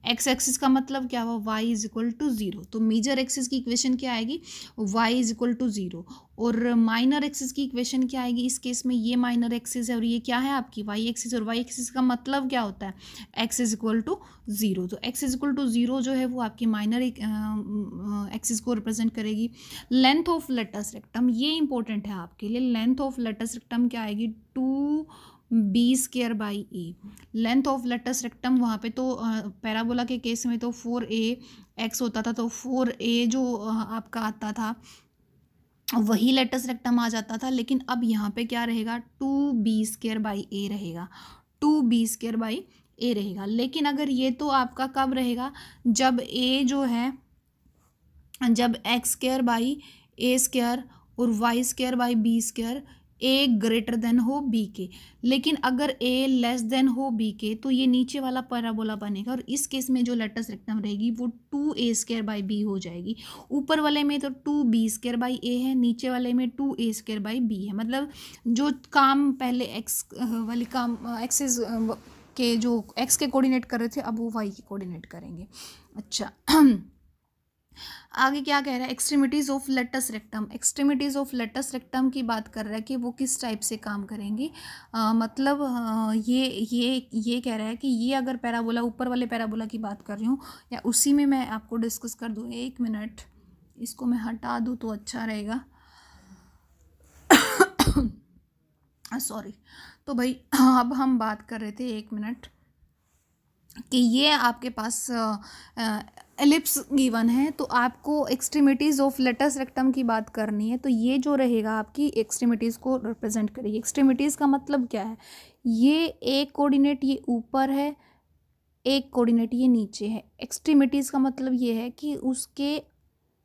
एक्स एक्सिस का मतलब क्या हुआ, वाई इज इक्वल टू 0। तो मेजर एक्सिस की इक्वेशन क्या आएगी, वाई इज इक्वल टू 0। और माइनर एक्सिस की इक्वेशन क्या आएगी, इस केस में ये माइनर एक्सिस है और ये क्या है आपकी वाई एक्सिस, और वाई एक्सिस का मतलब क्या होता है, एक्स इज इक्वल टू 0। तो एक्स इज इक्वल टू 0 जो है वो आपकी माइनर एक्सिस को रिप्रेजेंट करेगी। लेंथ ऑफ लेटस रेक्टम, ये इंपॉर्टेंट है आपके लिए। लेंथ ऑफ लेटस रेक्टम क्या आएगी, 2b² by a. Length of latus rectum वहाँ पे तो पैराबोला के केस में तो 4ax होता था, तो 4a जो आपका आता था वही लेटस रेक्टम आ जाता था। लेकिन अब यहाँ पे क्या रहेगा, 2b² बाई ए रहेगा, 2b² बाई ए रहेगा। लेकिन अगर ये तो आपका कब रहेगा, जब a जो है, जब x² बाई a² और y² by b² A greater than हो बी के। लेकिन अगर ए लेस देन हो बी के तो ये नीचे वाला पैराबोला बनेगा, और इस केस में जो लेटस रेक्टम रहेगी वो 2a² बाई बी हो जाएगी। ऊपर वाले में तो 2b² बाई ए है, नीचे वाले में 2a² बाई बी है। मतलब जो काम पहले एक्स वाली काम एक्सिस के जो एक्स के कोऑर्डिनेट कर रहे थे, अब वो वाई के कोऑर्डिनेट करेंगे। अच्छा, आगे क्या कह रहा है, extremities of latus rectum. Extremities of latus rectum की बात कर रहा है कि वो किस टाइप से काम करेंगी। मतलब ये कह रहा है कि ये अगर पैराबोला, ऊपर वाले पैराबोला की बात कर रही हूँ, या उसी में मैं आपको डिस्कस कर दूँ। 1 मिनट, इसको मैं हटा दूँ तो अच्छा रहेगा। सॉरी। तो भाई अब हम बात कर रहे थे, 1 मिनट, कि ये आपके पास एलिप्स गिवन है, तो आपको एक्सट्रीमिटीज़ ऑफ लेटस रेक्टम की बात करनी है। तो ये जो रहेगा आपकी एक्सट्रीमिटीज़ को रिप्रेजेंट करेगी। एक्सट्रीमिटीज़ का मतलब क्या है, ये एक कोऑर्डिनेट ये ऊपर है, एक कोऑर्डिनेट ये नीचे है। एक्सट्रीमिटीज़ का मतलब ये है कि उसके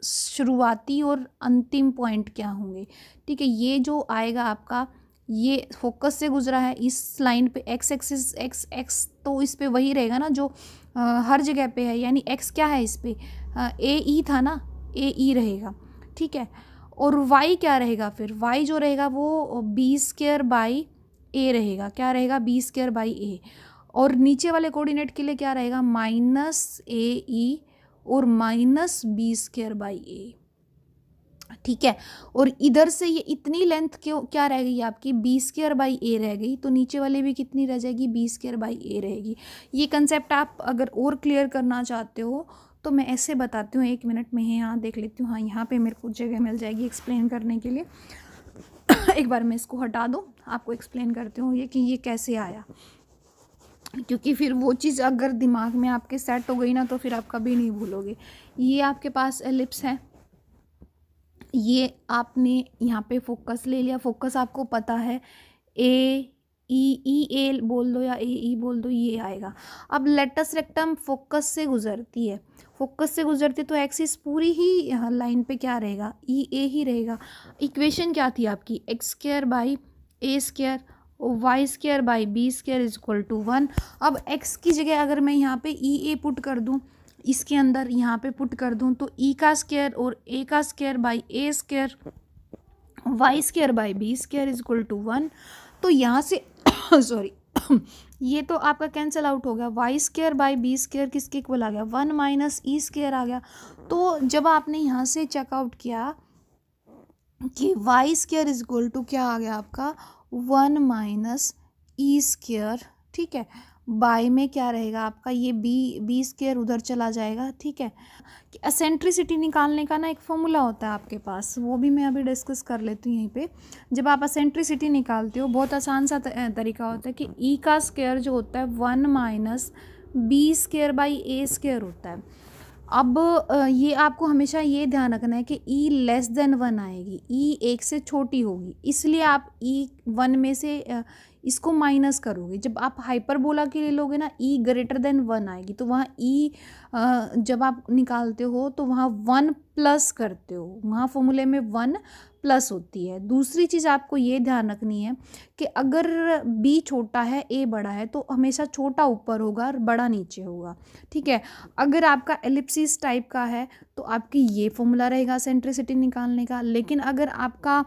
शुरुआती और अंतिम पॉइंट क्या होंगे। ठीक है, ये जो आएगा आपका, ये फोकस से गुजरा है इस लाइन पे, एक्स एक्सिस एक्स तो इस पे वही रहेगा ना जो हर जगह पे है, यानी एक्स क्या है इस पे, ए ई था ना, ए ई रहेगा। ठीक है, और वाई क्या रहेगा, फिर वाई जो रहेगा वो b² बाई ए रहेगा। क्या रहेगा, b² बाई ए। और नीचे वाले कोऑर्डिनेट के लिए क्या रहेगा, माइनस ए ई और माइनस b² बाई ए। ठीक है, और इधर से ये इतनी लेंथ क्यों क्या रह गई आपकी, b² बाई ए रह गई, तो नीचे वाले भी कितनी रह जाएगी, b² बाई ए रहेगी। ये कंसेप्ट आप अगर और क्लियर करना चाहते हो तो मैं ऐसे बताती हूँ, 1 मिनट में यहाँ देख लेती हूँ। हाँ, यहाँ पे मेरे को जगह मिल जाएगी एक्सप्लेन करने के लिए। एक बार मैं इसको हटा दूँ, आपको एक्सप्लेन करती हूँ ये कि ये कैसे आया, क्योंकि फिर वो चीज़ अगर दिमाग में आपके सेट हो गई ना तो फिर आप कभी नहीं भूलोगे। ये आपके पास एलिप्स है, ये आपने यहाँ पे फोकस ले लिया, फोकस आपको पता है ए ई ए बोल दो या ए ई बोल दो, ये आएगा। अब लेटस रेक्टम फोकस से गुजरती है, फोकस से गुजरती तो एक्सिस पूरी ही लाइन पे क्या रहेगा, ई ए ही रहेगा। इक्वेशन क्या थी आपकी, x square by a square y square by b square is equal to 1। अब x की जगह अगर मैं यहाँ पे ई ए पुट कर दूँ, इसके अंदर यहाँ पे पुट कर दूँ, तो ई का स्क्वायर और ए का square by a square y square by b square is equal to 1। तो यहाँ से सॉरी ये तो आपका कैंसिल आउट हो गया, y square by b square किसके इक्वल आ गया, 1 माइनस ई स्क्वायर आ गया। तो जब आपने यहाँ से चेकआउट किया कि y square is equal to क्या आ गया आपका, 1 माइनस ई स्क्वायर, ठीक है, बाय में क्या रहेगा आपका, ये बी स्क्वायर उधर चला जाएगा, ठीक है। कि एसेंट्रिसिटी निकालने का ना एक फॉर्मूला होता है आपके पास, वो भी मैं अभी डिस्कस कर लेती हूँ यहीं पे। जब आप एसेंट्रिसिटी निकालते हो, बहुत आसान सा तरीका होता है कि ई का स्क्वायर जो होता है 1 minus b square by a square होता है। अब ये आपको हमेशा ये ध्यान रखना है कि ई लेस देन 1 आएगी, ई 1 से छोटी होगी, इसलिए आप ई 1 में से इसको माइनस करोगे। जब आप हाइपरबोला के लिए लोगे ना, ई ग्रेटर देन 1 आएगी, तो वहाँ ई जब आप निकालते हो तो वहाँ 1 प्लस करते हो, वहाँ फॉर्मूले में 1 प्लस होती है। दूसरी चीज़ आपको ये ध्यान रखनी है कि अगर बी छोटा है ए बड़ा है तो हमेशा छोटा ऊपर होगा और बड़ा नीचे होगा, ठीक है। अगर आपका एलिप्सिस टाइप का है तो आपकी ये फॉर्मूला रहेगा सेंट्रिसिटी निकालने का। लेकिन अगर आपका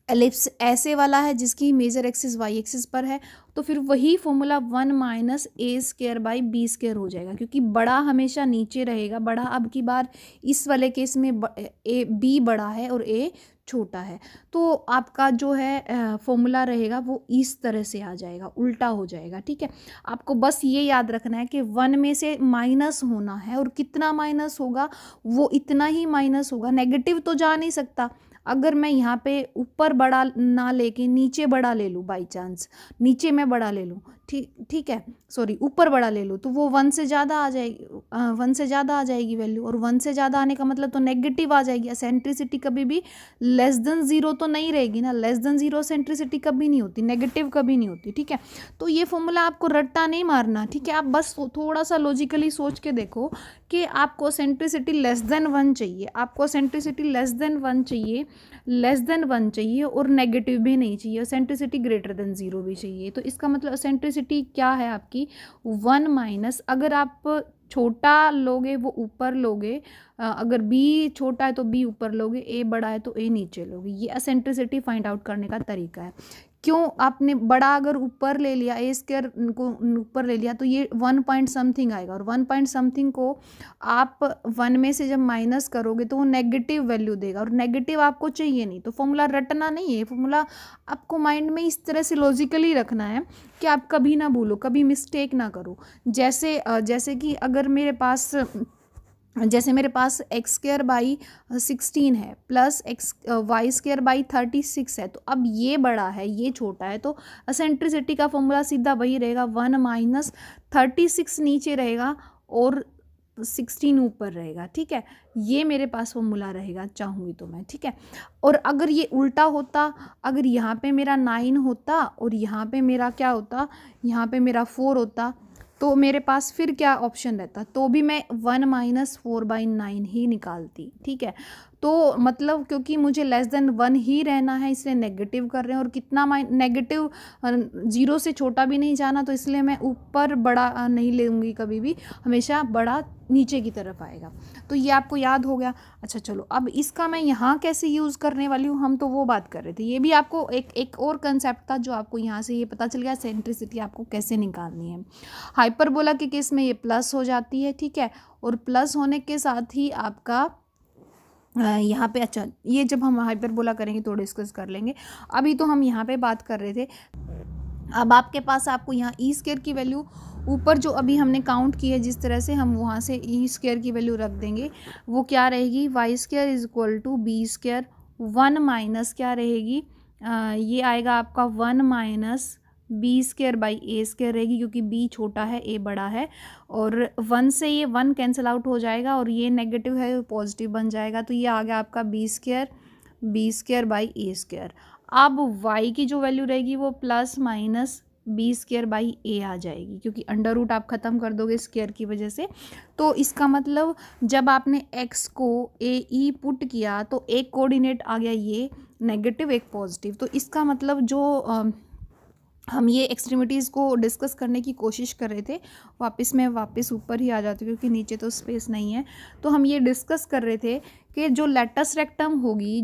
एलिप्स ऐसे वाला है जिसकी मेजर एक्सिस वाई एक्सिस पर है, तो फिर वही formula 1 minus a square by b square हो जाएगा, क्योंकि बड़ा हमेशा नीचे रहेगा। बड़ा अब की बार इस वाले केस में ए बी बड़ा है और ए छोटा है, तो आपका जो है फॉर्मूला रहेगा वो इस तरह से आ जाएगा, उल्टा हो जाएगा, ठीक है। आपको बस ये याद रखना है कि 1 में से माइनस होना है, और कितना माइनस होगा, वो इतना ही माइनस होगा, नेगेटिव तो जा नहीं सकता। अगर मैं यहाँ पे ऊपर बड़ा ना लेके नीचे बड़ा ले लूँ, बाई चांस नीचे मैं बड़ा ले लूँ, ठीक है, सॉरी ऊपर बड़ा ले लूँ, तो वो 1 से ज़्यादा आ जाएगी, 1 से ज़्यादा आ जाएगी वैल्यू, और 1 से ज़्यादा आने का मतलब तो नेगेटिव आ जाएगी। एसेंट्रिसिटी कभी भी लेस देन 0 तो नहीं रहेगी ना, लेस देन 0 एसेंट्रिसिटी कभी नहीं होती, नेगेटिव कभी नहीं होती, ठीक है। तो ये फॉर्मूला आपको रट्टा नहीं मारना, ठीक है। आप बस थोड़ा सा लॉजिकली सोच के देखो कि आपको एसेंट्रिसिटी लेस देन 1 चाहिए, आपको एसेंट्रिसिटी लेस देन 1 चाहिए, लेस देन 1 चाहिए, और नेगेटिव भी नहीं चाहिए, एसेंट्रिसिटी ग्रेटर देन 0 भी चाहिए। तो इसका मतलब एसेंट्रिसिटी क्या है आपकी, 1 माइनस, अगर आप छोटा लोगे वो ऊपर लोगे, अगर बी छोटा है तो बी ऊपर लोगे, ए बड़ा है तो ए नीचे लोगे। ये एसेंट्रिसिटी फाइंड आउट करने का तरीका है। क्यों आपने बड़ा अगर ऊपर ले लिया, ए स्क्वायर को ऊपर ले लिया, तो ये 1 पॉइंट समथिंग आएगा, और 1 पॉइंट समथिंग को आप 1 में से जब माइनस करोगे तो वो नेगेटिव वैल्यू देगा, और नेगेटिव आपको चाहिए नहीं। तो फॉर्मूला रटना नहीं है, फॉर्मूला आपको माइंड में इस तरह से लॉजिकली रखना है कि आप कभी ना भूलो, कभी मिस्टेक ना करो। जैसे कि अगर मेरे पास एक्स स्क्वायर बाई 16 है plus x y square by 36 है, तो अब ये बड़ा है ये छोटा है, तो एसेंट्रिसिटी का फॉर्मूला सीधा वही रहेगा, 1 माइनस 36 नीचे रहेगा और 16 ऊपर रहेगा, ठीक है। ये मेरे पास फॉर्मूला रहेगा चाहूँगी तो मैं, ठीक है। और अगर ये उल्टा होता, अगर यहाँ पे मेरा 9 होता और यहाँ पे मेरा क्या होता, यहाँ पे मेरा 4 होता, तो मेरे पास फिर क्या ऑप्शन रहता, तो भी मैं 1 माइनस 4/9 ही निकालती, ठीक है। तो मतलब क्योंकि मुझे लेस देन 1 ही रहना है, इसलिए नेगेटिव कर रहे हैं, और कितना नेगेटिव 0 से छोटा भी नहीं जाना, तो इसलिए मैं ऊपर बड़ा नहीं लूँगी कभी भी, हमेशा बड़ा नीचे की तरफ आएगा। तो ये आपको याद हो गया। अच्छा चलो, अब इसका मैं यहाँ कैसे यूज़ करने वाली हूँ, हम तो वो बात कर रहे थे। ये भी आपको एक और कंसेप्ट था जो आपको यहाँ से ये पता चल गया, सेंट्रिसिटी आपको कैसे निकालनी है। हाइपरबोला के केस में ये प्लस हो जाती है, ठीक है, और प्लस होने के साथ ही आपका यहाँ पे, अच्छा ये जब हम हाइपरबोला करेंगे तो डिस्कस कर लेंगे। अभी तो हम यहाँ पे बात कर रहे थे अब आपके पास आपको यहाँ ई स्क्वायर की वैल्यू ऊपर जो अभी हमने काउंट की है जिस तरह से हम वहाँ से ई स्क्वायर की वैल्यू रख देंगे, वो क्या रहेगी, y square is equal to b square, 1 minus क्या रहेगी, ये आएगा आपका 1 minus b square by a square रहेगी, क्योंकि बी छोटा है ए बड़ा है, और 1 से ये 1 कैंसिल आउट हो जाएगा और ये नेगेटिव है पॉजिटिव बन जाएगा, तो ये आ गया आपका b square by a square. अब y की जो वैल्यू रहेगी वो plus minus b square by a आ जाएगी, क्योंकि अंडर रूट आप ख़त्म कर दोगे स्क्वायर की वजह से। तो इसका मतलब जब आपने x को ए ई पुट किया तो एक कोऑर्डिनेट आ गया ये नेगेटिव, एक पॉजिटिव। तो इसका मतलब जो हम ये एक्सट्रीमिटीज़ को डिस्कस करने की कोशिश कर रहे थे, वापस ऊपर ही आ जाती हूँ क्योंकि नीचे तो स्पेस नहीं है। तो हम ये डिस्कस कर रहे थे कि जो लेटस रेक्टम होगी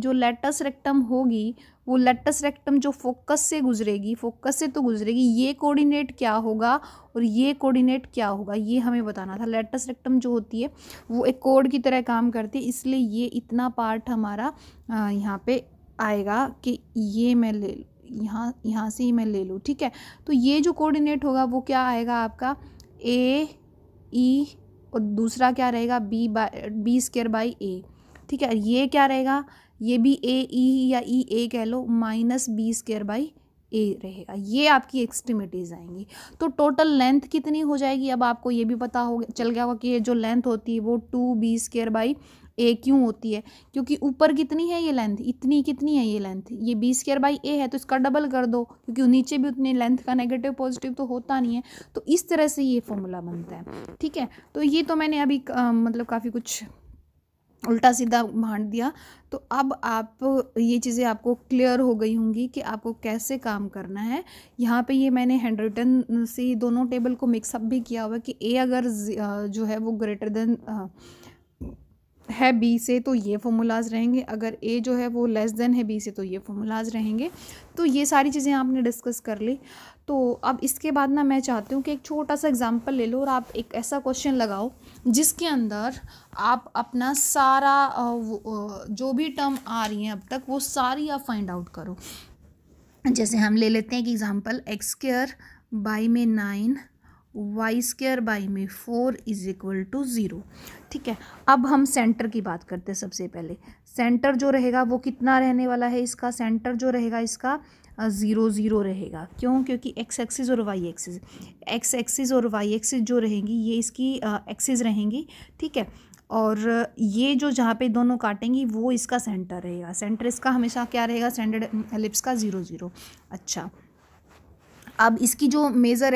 वो लेटस रेक्टम जो फोकस से गुजरेगी, ये कोऑर्डिनेट क्या होगा और ये कोऑर्डिनेट क्या होगा, ये हमें बताना था। लेटस रेक्टम जो होती है वो एक कोड की तरह काम करती है, इसलिए ये इतना पार्ट हमारा यहाँ पे आएगा कि ये मैं यहाँ से ही मैं ले लूँ, ठीक है। तो ये जो कोऑर्डिनेट होगा वो क्या आएगा आपका ए ई, और दूसरा क्या रहेगा बी स्क्वायर बाई ए, ठीक है। ये क्या रहेगा, ये भी ए ई या ई ए कह लो, माइनस बी स्क्वायर बाई ए रहेगा। ये आपकी एक्सट्रीमिटीज़ आएंगी। तो टोटल लेंथ कितनी हो जाएगी, अब आपको ये भी पता हो चल गया होगा कि ये जो लेंथ होती है वो 2b² बाई ए क्यों होती है, क्योंकि ऊपर कितनी है ये लेंथ, कितनी है ये लेंथ, ये b² बाई ए है, तो इसका डबल कर दो, क्योंकि नीचे भी उतनी लेंथ का नेगेटिव पॉजिटिव तो होता नहीं है। तो इस तरह से ये फॉर्मूला बनता है, ठीक है। तो ये तो मैंने अभी मतलब काफ़ी कुछ उल्टा सीधा बांट दिया। तो अब आप ये चीज़ें आपको क्लियर हो गई होंगी कि आपको कैसे काम करना है। यहाँ पे ये मैंने हैंड रिटन से दोनों टेबल को मिक्सअप भी किया हुआ है कि ए अगर जो है वो ग्रेटर देन है बी से तो ये फॉर्मूलाज रहेंगे, अगर ए जो है वो लेस देन है बी से तो ये फॉर्मूलाज रहेंगे। तो ये सारी चीज़ें आपने डिस्कस कर ली। तो अब इसके बाद ना मैं चाहती हूँ कि एक छोटा सा एग्जांपल ले लो और आप एक ऐसा क्वेश्चन लगाओ जिसके अंदर आप अपना सारा जो भी टर्म आ रही हैं अब तक वो सारी आप फाइंड आउट करो। जैसे हम ले लेते हैं कि एग्जांपल x² बाई में 9 y² बाई में 4 इज इक्वल टू 0, ठीक है। अब हम सेंटर की बात करते हैं। सबसे पहले सेंटर जो रहेगा वो कितना रहने वाला है, इसका सेंटर जो रहेगा इसका 0 0 रहेगा। क्यों, क्योंकि x एक्सिस और y एक्सिस जो रहेंगी ये इसकी एक्सिस रहेंगी, ठीक है। और ये जो जहाँ पे दोनों काटेंगी वो इसका सेंटर रहेगा। सेंटर इसका हमेशा क्या रहेगा, स्टैंडर्ड एलिप्स का 0 0। अच्छा, अब इसकी जो मेजर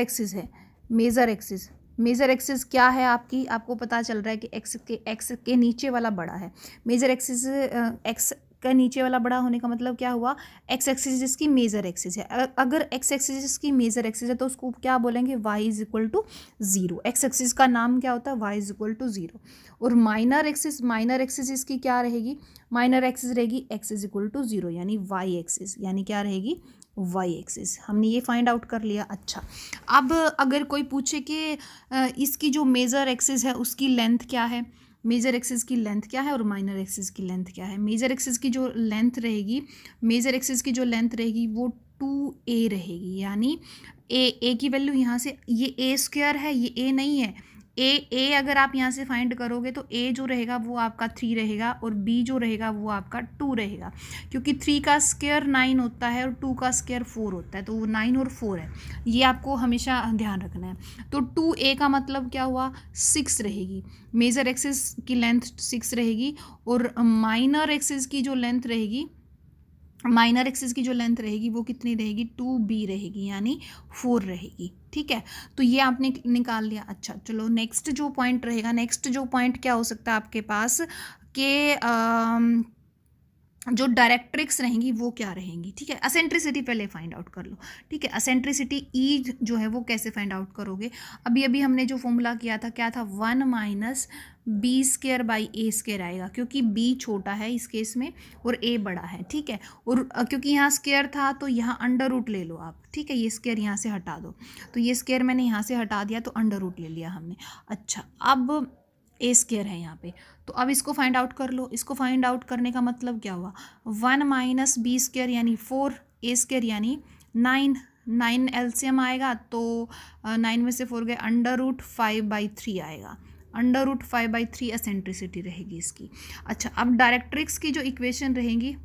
एक्सिस क्या है आपकी, आपको पता चल रहा है कि एक्स के नीचे वाला बड़ा है। मेजर एक्सिस एक्स का नीचे वाला बड़ा होने का मतलब क्या हुआ, एक्स एक्सिस जिसकी मेजर एक्सिस है। अगर एक्स एक्सिस जिसकी मेजर एक्सिस है तो उसको क्या बोलेंगे, y is equal to 0। X axis का नाम क्या होता है, वाई इज इक्वल टू 0। और माइनर एक्सिस इसकी क्या रहेगी, माइनर एक्सिस रहेगी एक्स इज इक्वल टू 0, यानी वाई एक्सिस, यानी क्या रहेगी, वाई एक्सिस। हमने ये फाइंड आउट कर लिया। अच्छा, अब अगर कोई पूछे कि इसकी जो मेजर एक्सिस है उसकी लेंथ क्या है, मेजर एक्सिस की लेंथ क्या है और माइनर एक्सिस की लेंथ क्या है। मेजर एक्सिस की जो लेंथ रहेगी वो 2a रहेगी, यानी ए की वैल्यू यहाँ से, ये a² है, ये a नहीं है। ए अगर आप यहाँ से फाइंड करोगे तो ए जो रहेगा वो आपका 3 रहेगा और बी जो रहेगा वो आपका 2 रहेगा, क्योंकि 3 का स्क्वायर 9 होता है और 2 का स्क्वायर 4 होता है, तो वो 9 और 4 है। ये आपको हमेशा ध्यान रखना है। तो 2a का मतलब क्या हुआ, 6 रहेगी। मेजर एक्सिस की लेंथ 6 रहेगी और माइनर एक्सिस की जो लेंथ रहेगी वो कितनी रहेगी, 2b रहेगी, यानी 4 रहेगी, ठीक है। तो ये आपने निकाल लिया। अच्छा, चलो नेक्स्ट जो पॉइंट क्या हो सकता है आपके पास कि जो डायरेक्ट्रिक्स रहेंगी वो क्या रहेंगी, ठीक है। असेंट्रिसिटी पहले फाइंड आउट कर लो, ठीक है। असेंट्रिसिटी ई जो है वो कैसे फाइंड आउट करोगे, अभी हमने जो फॉर्मूला किया था क्या था, 1 माइनस b² बाई a² आएगा, क्योंकि b छोटा है इस केस में और a बड़ा है, ठीक है। और क्योंकि यहाँ स्क्वायर था तो यहाँ अंडर रूट ले लो आप, ठीक है। ये स्क्वायर यहाँ से हटा दो, तो ये स्क्वायर मैंने यहाँ से हटा दिया तो अंडर रूट ले लिया हमने। अच्छा, अब a² है यहाँ पे, तो अब इसको फाइंड आउट कर लो। इसको फाइंड आउट करने का मतलब क्या हुआ, 1 माइनस b² यानी 4, a² यानी 9 9 एलसीएम आएगा तो 9 में से 4 गए, √5/3 आएगा। √5/3 एसेंट्रिसिटी रहेगी इसकी। अच्छा, अब डायरेक्ट्रिक्स की जो इक्वेशन रहेगी,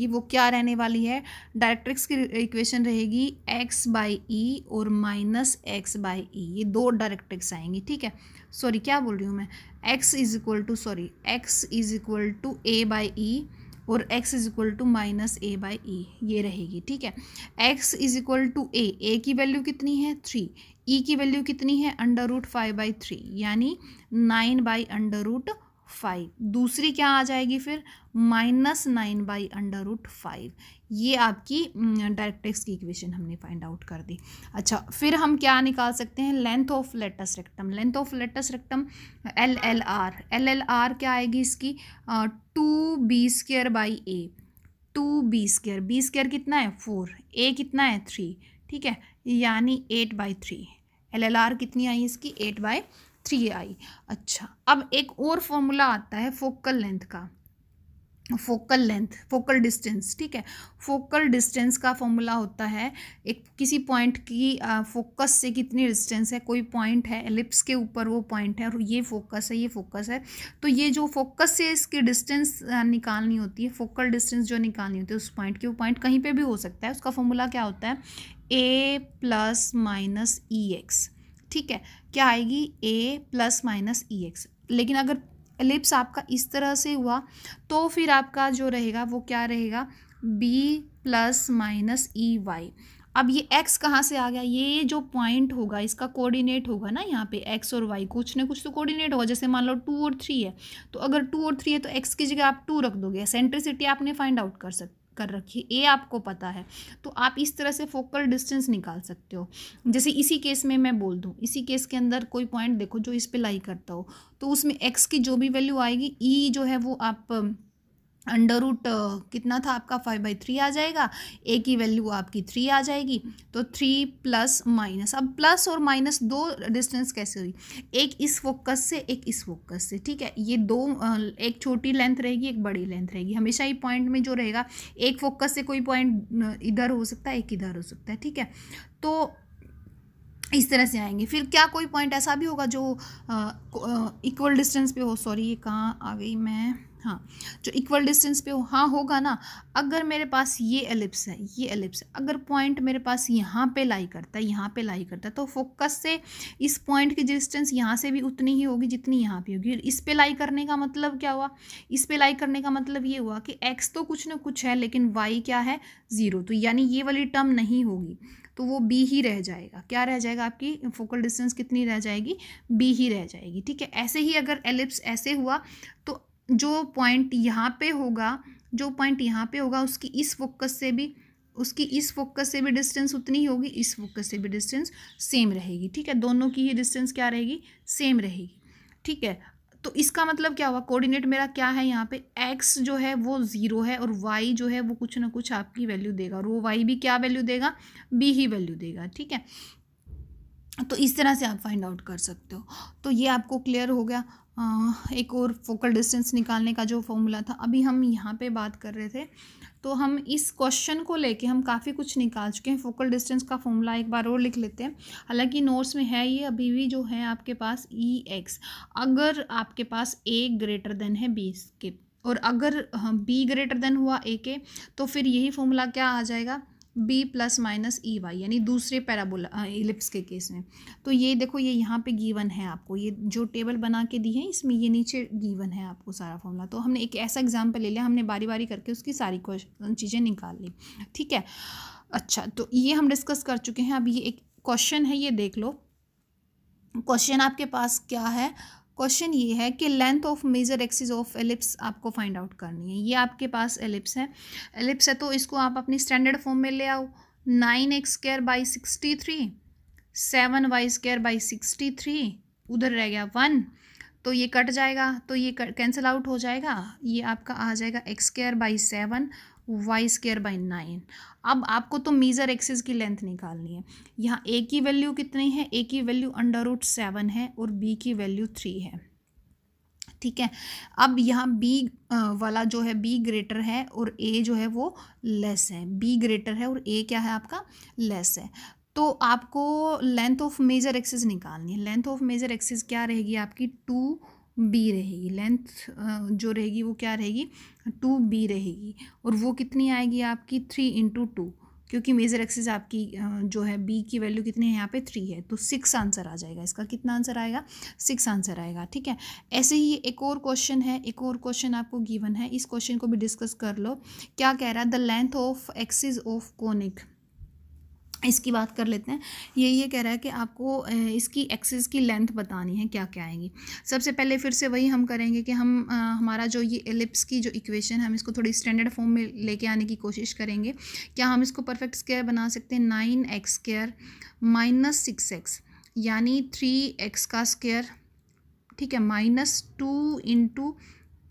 वो क्या रहने वाली है? डायरेक्ट्रिक्स की इक्वेशन रहेगी x/e और -x/e, ये दो डायरेक्ट्रिक्स आएंगी, ठीक है। सॉरी, क्या बोल रही हूँ मैं, x is equal to a/e और x is equal to -a/e, ये रहेगी, ठीक है। x is equal to a की वैल्यू कितनी है 3, e की वैल्यू कितनी है √5/3 यानी 9/√5। दूसरी क्या आ जाएगी फिर -9/√5। ये आपकी डायरेक्ट्रिक्स की इक्वेशन हमने फाइंड आउट कर दी। अच्छा, फिर हम क्या निकाल सकते हैं? Length of latus rectum. Length of latus rectum LLR क्या आएगी इसकी? 2b²/a। 2b², b² कितना है 4, a कितना है 3, ठीक है, यानी 8/3। LLR कितनी आई इसकी? 8/3 आई। अच्छा, अब एक और फॉर्मूला आता है फोकल लेंथ का, फोकल डिस्टेंस, ठीक है। फोकल डिस्टेंस का फॉर्मूला होता है एक किसी पॉइंट की फोकस से कितनी डिस्टेंस है। कोई पॉइंट है एलिप्स के ऊपर, वो पॉइंट है और ये फोकस है, तो ये जो फोकस से इसकी डिस्टेंस निकालनी होती है, फोकल डिस्टेंस जो निकालनी होती है उस पॉइंट की, वो पॉइंट कहीं पे भी हो सकता है, उसका फॉर्मूला क्या होता है? a+-ex, ठीक है। क्या आएगी? a+-ex। लेकिन अगर एलिप्स आपका इस तरह से हुआ तो फिर आपका जो रहेगा वो क्या रहेगा? b+-ey। अब ये x कहाँ से आ गया? ये जो पॉइंट होगा इसका कोऑर्डिनेट होगा ना, यहाँ पे x और y कुछ ना कुछ तो कोऑर्डिनेट होगा। जैसे मान लो 2 और 3 है, तो अगर 2 और 3 है तो x की जगह आप 2 रख दोगे। सेंट्रिसिटी आपने फाइंड आउट कर रखी है, a आपको पता है, तो आप इस तरह से फोकल डिस्टेंस निकाल सकते हो। जैसे इसी केस में मैं बोल दूं, इसी केस के अंदर कोई पॉइंट देखो जो इस पे लाई करता हो, तो उसमें x की जो भी वैल्यू आएगी, e जो है वो आप अंडर रूट कितना था आपका 5/3 आ जाएगा, a की वैल्यू आपकी 3 आ जाएगी, तो 3 प्लस माइनस। अब प्लस और माइनस दो डिस्टेंस कैसे हुई? एक इस फोकस से, एक इस फोकस से, ठीक है। ये दो एक छोटी लेंथ रहेगी, एक बड़ी लेंथ रहेगी। हमेशा ही पॉइंट में जो रहेगा, एक फोकस से कोई पॉइंट इधर हो सकता है, एक इधर हो सकता है, ठीक है। तो इस तरह से आएंगे। फिर क्या कोई पॉइंट ऐसा भी होगा जो इक्वल डिस्टेंस पे हो? सॉरी, ये कहाँ आ गई मैं? हाँ, जो इक्वल डिस्टेंस पे हो, हाँ होगा ना। अगर मेरे पास ये एलिप्स है, अगर पॉइंट मेरे पास यहाँ पे लाई करता है, तो फोकस से इस पॉइंट की डिस्टेंस यहाँ से भी उतनी ही होगी जितनी यहाँ पे होगी। इस पे लाई करने का मतलब क्या हुआ? इस पे लाई करने का मतलब ये हुआ कि x तो कुछ ना कुछ है, लेकिन y क्या है? 0। तो यानी ये वाली टर्म नहीं होगी, तो वो b ही रह जाएगा। क्या रह जाएगा? आपकी फोकल डिस्टेंस कितनी रह जाएगी? b ही रह जाएगी, ठीक है। ऐसे ही अगर एलिप्स ऐसे हुआ तो जो पॉइंट यहाँ पे होगा उसकी इस फोकस से भी डिस्टेंस उतनी ही होगी, इस फोकस से भी डिस्टेंस सेम रहेगी, ठीक है। दोनों की ही डिस्टेंस क्या रहेगी? सेम रहेगी, ठीक है। तो इसका मतलब क्या हुआ? कोऑर्डिनेट मेरा क्या है यहाँ पे? x जो है वो 0 है और y जो है वो कुछ ना कुछ आपकी वैल्यू देगा, और वो y भी क्या वैल्यू देगा? b ही वैल्यू देगा, ठीक है। तो इस तरह से आप फाइंड आउट कर सकते हो। तो ये आपको क्लियर हो गया। एक और फोकल डिस्टेंस निकालने का जो फॉर्मूला था। अभी हम यहाँ पे बात कर रहे थे, तो हम इस क्वेश्चन को लेके हम काफ़ी कुछ निकाल चुके हैं। फोकल डिस्टेंस का फॉर्मूला एक बार और लिख लेते हैं, हालांकि नोट्स में है ये अभी भी जो है आपके पास ex। अगर आपके पास a ग्रेटर देन है b के, और अगर b ग्रेटर देन हुआ a के, तो फिर यही फॉर्मूला क्या आ जाएगा? b+-ey, यानी दूसरे पैराबोला इलिप्स के केस में। तो ये देखो, ये यहाँ पे गिवन है आपको, ये जो टेबल बना के दी है इसमें ये नीचे गिवन है आपको सारा फॉर्मूला। तो हमने एक ऐसा एग्जाम्पल ले लिया, हमने बारी बारी करके उसकी सारी चीज़ें निकाल ली, ठीक है। अच्छा, तो ये हम डिस्कस कर चुके हैं। अब ये एक क्वेश्चन है, ये देख लो। क्वेश्चन आपके पास क्या है? क्वेश्चन ये है कि length of major axis of ellipse आपको फाइंड आउट करनी है। ये आपके पास एलिप्स है तो इसको आप अपनी स्टैंडर्ड फॉर्म में ले आओ। 9x²/63, 7y²/63, उधर रह गया 1, तो ये कट जाएगा, तो ये कैंसिल आउट हो जाएगा। ये आपका आ जाएगा x²/7, y²/9। अब आपको तो मेजर एक्सिस की लेंथ निकालनी है। यहाँ a की वैल्यू कितनी है? a की वैल्यू √7 है और b की वैल्यू 3 है, ठीक है। अब यहाँ बी वाला जो है बी ग्रेटर है और ए जो है वो लेस है, बी ग्रेटर है और ए क्या है आपका लेस है। तो आपको लेंथ ऑफ मेजर एक्सिस निकालनी है। लेंथ ऑफ मेजर एक्सिस क्या रहेगी आपकी 2b रहेगी। लेंथ जो रहेगी वो क्या रहेगी 2b रहेगी और वो कितनी आएगी आपकी 3 × 2, क्योंकि मेजर एक्सिस आपकी जो है बी की वैल्यू कितनी है यहाँ पे 3 है, तो 6 आंसर आ जाएगा। इसका कितना आंसर आएगा 6 आंसर आएगा। ठीक है। ऐसे ही एक और क्वेश्चन है, एक और क्वेश्चन आपको गिवन है, इस क्वेश्चन को भी डिस्कस कर लो। क्या कह रहा है, the length of axis of conic, इसकी बात कर लेते हैं। ये कह रहा है कि आपको इसकी एक्सिस की लेंथ बतानी है, क्या क्या आएगी। सबसे पहले फिर से वही हम करेंगे कि हम हमारा जो ये एलिप्स की जो इक्वेशन है हम इसको थोड़ी स्टैंडर्ड फॉर्म में लेके आने की कोशिश करेंगे। क्या हम इसको परफेक्ट स्क्वायर बना सकते हैं, 9x² - 6x यानी 3x का स्क्वायर, ठीक है, -2 ×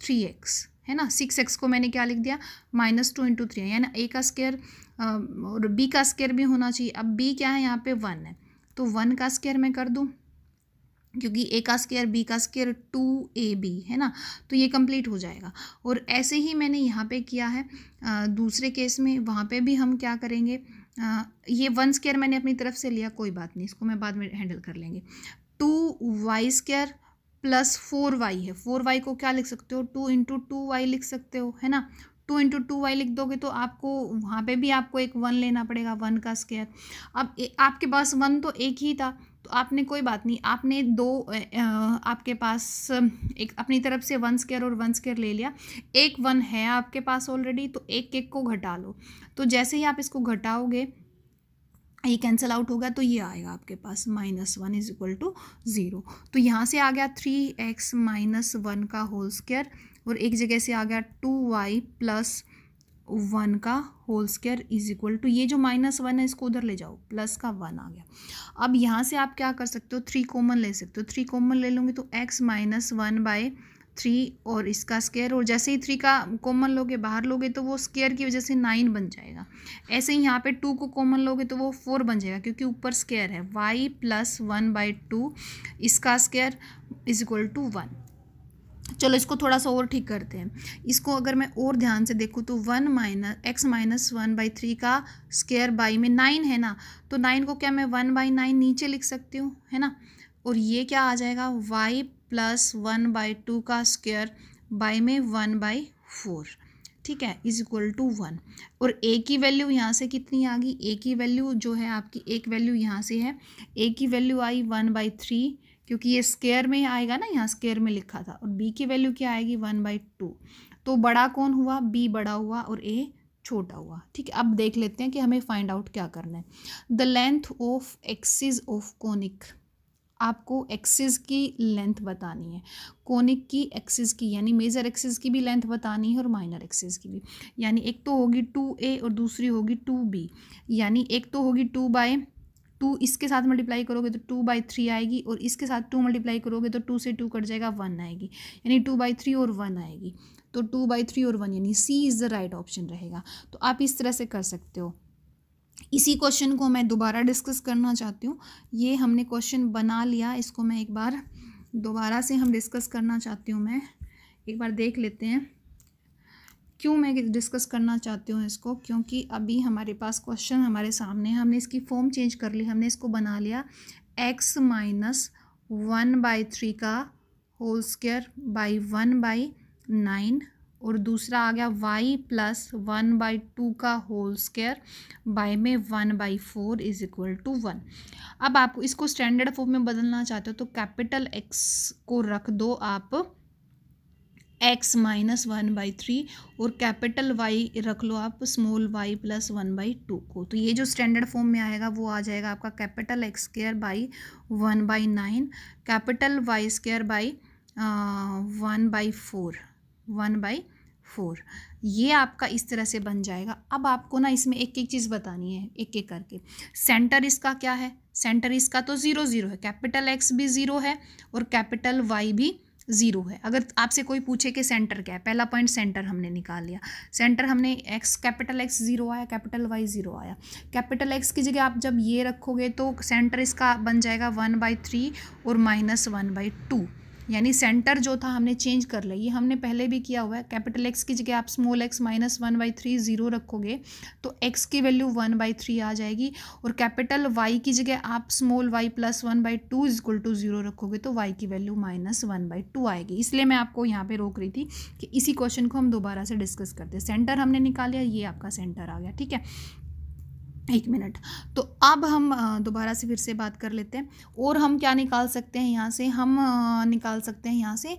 3x है ना। 6x को मैंने क्या लिख दिया -2 × 3 यानी a का स्क्वायर और b का स्क्वायर भी होना चाहिए। अब b क्या है यहाँ पे 1 है, तो 1 का स्क्वायर मैं कर दूँ, क्योंकि a का स्क्वायर b का स्क्वायर 2ab है ना, तो ये कंप्लीट हो जाएगा। और ऐसे ही मैंने यहाँ पे किया है दूसरे केस में, वहाँ पे भी हम क्या करेंगे, ये 1 स्क्वायर मैंने अपनी तरफ से लिया, कोई बात नहीं, इसको मैं बाद में हैंडल कर लेंगे। 2y² + 4y है, 4y को क्या लिख सकते हो 2 × 2y लिख सकते हो, है ना। 2 × 2y लिख दोगे तो आपको वहाँ पे भी आपको एक 1 लेना पड़ेगा, 1 का स्क्वायर। अब आपके पास 1 तो एक ही था, तो आपने कोई बात नहीं, आपने दो आपके पास एक अपनी तरफ से 1 स्क्वायर और 1 स्क्वायर ले लिया, एक 1 है आपके पास ऑलरेडी, तो एक एक को घटा लो। तो जैसे ही आप इसको घटाओगे ये कैंसिल आउट होगा, तो ये आएगा आपके पास -1 = 0। तो यहाँ से आ गया 3x - 1 का होल स्क्वायर और एक जगह से आ गया 2y + 1 का होल स्क्वायर = ये जो -1 है इसको उधर ले जाओ, प्लस का 1 आ गया। अब यहाँ से आप क्या कर सकते हो, 3 कॉमन ले सकते हो। 3 कॉमन ले लोगे तो x - 1/3 और इसका स्क्वायर, और जैसे ही 3 का कॉमन लोगे बाहर लोगे तो वो स्क्वायर की वजह से 9 बन जाएगा। ऐसे ही यहाँ पे 2 को कॉमन लोगे तो वो 4 बन जाएगा, क्योंकि ऊपर स्क्वायर है। y + 1/2 इसका स्क्वायर = 1। चलो इसको थोड़ा सा और ठीक करते हैं। इसको अगर मैं और ध्यान से देखूँ तो x - 1/3 का स्क्वायर बाई में 9 है ना, तो 9 को क्या मैं 1/9 नीचे लिख सकती हूँ, है ना। और ये क्या आ जाएगा y + 1/2 का स्क्वायर बाई में 1/4, ठीक है, = 1। और a की वैल्यू यहाँ से कितनी आ गई, a की वैल्यू जो है आपकी, एक वैल्यू यहाँ से है, a की वैल्यू आई 1/3, क्योंकि ये स्क्वायर में आएगा ना, यहाँ स्क्वायर में लिखा था। और b की वैल्यू क्या आएगी 1/2। तो बड़ा कौन हुआ, b बड़ा हुआ और a छोटा हुआ। ठीक है। अब देख लेते हैं कि हमें फाइंड आउट क्या करना है। The length of axis of conic, आपको एक्सिस की लेंथ बतानी है, कोनिक की एक्सिस की, यानी मेजर एक्सिस की भी लेंथ बतानी है और माइनर एक्सिस की भी। यानी एक तो होगी 2a और दूसरी होगी 2b, यानी एक तो होगी 2/2, इसके साथ मल्टीप्लाई करोगे तो 2/3 आएगी, और इसके साथ 2 मल्टीप्लाई करोगे तो 2 से 2 कट जाएगा, 1 आएगी, यानी 2/3 और 1 आएगी। तो 2/3 और 1 यानी सी इज़ द राइट ऑप्शन रहेगा। तो आप इस तरह से कर सकते हो। इसी क्वेश्चन को मैं दोबारा डिस्कस करना चाहती हूँ। ये हमने क्वेश्चन बना लिया, इसको मैं एक बार दोबारा से हम डिस्कस करना चाहती हूँ। मैं एक बार देख लेते हैं क्यों मैं डिस्कस करना चाहती हूँ इसको, क्योंकि अभी हमारे पास क्वेश्चन हमारे सामने है, हमने इसकी फॉर्म चेंज कर ली, हमने इसको बना लिया x - 1/3 का होल स्क्वायर बाई 1/9, और दूसरा आ गया y + 1/2 का होल स्क्वायर बाई में 1/4 = 1। अब आपको इसको स्टैंडर्ड फॉर्म में बदलना चाहते हो तो कैपिटल X को रख दो आप x - 1/3 और कैपिटल Y रख लो आप स्मॉल y + 1/2 को। तो ये जो स्टैंडर्ड फॉर्म में आएगा वो आ जाएगा आपका capital x² by 1/9, capital y² by 1/4 ये आपका इस तरह से बन जाएगा। अब आपको ना इसमें एक एक चीज़ बतानी है, एक एक करके। सेंटर इसका क्या है, सेंटर इसका तो 0 0 है, कैपिटल X भी 0 है और कैपिटल Y भी 0 है। अगर आपसे कोई पूछे कि सेंटर क्या है, पहला पॉइंट सेंटर हमने निकाल लिया। सेंटर हमने कैपिटल X 0 आया, कैपिटल Y 0 आया। कैपिटल X की जगह आप जब ये रखोगे तो सेंटर इसका बन जाएगा 1/3 और -1/2, यानी सेंटर जो था हमने चेंज कर लिया, ये हमने पहले भी किया हुआ है। कैपिटल एक्स की जगह आप स्मॉल एक्स माइनस 1/3 0 रखोगे तो एक्स की वैल्यू 1/3 आ जाएगी, और कैपिटल वाई की जगह आप स्मॉल वाई प्लस 1/2 = 0 रखोगे तो वाई की वैल्यू -1/2 आएगी। इसलिए मैं आपको यहाँ पे रोक रही थी कि इसी क्वेश्चन को हम दोबारा से डिस्कस करते हैं। सेंटर हमने निकाल लिया, ये आपका सेंटर आ गया, ठीक है। एक मिनट, तो अब हम दोबारा से फिर से बात कर लेते हैं। और हम क्या निकाल सकते हैं यहाँ से, हम निकाल सकते हैं यहाँ से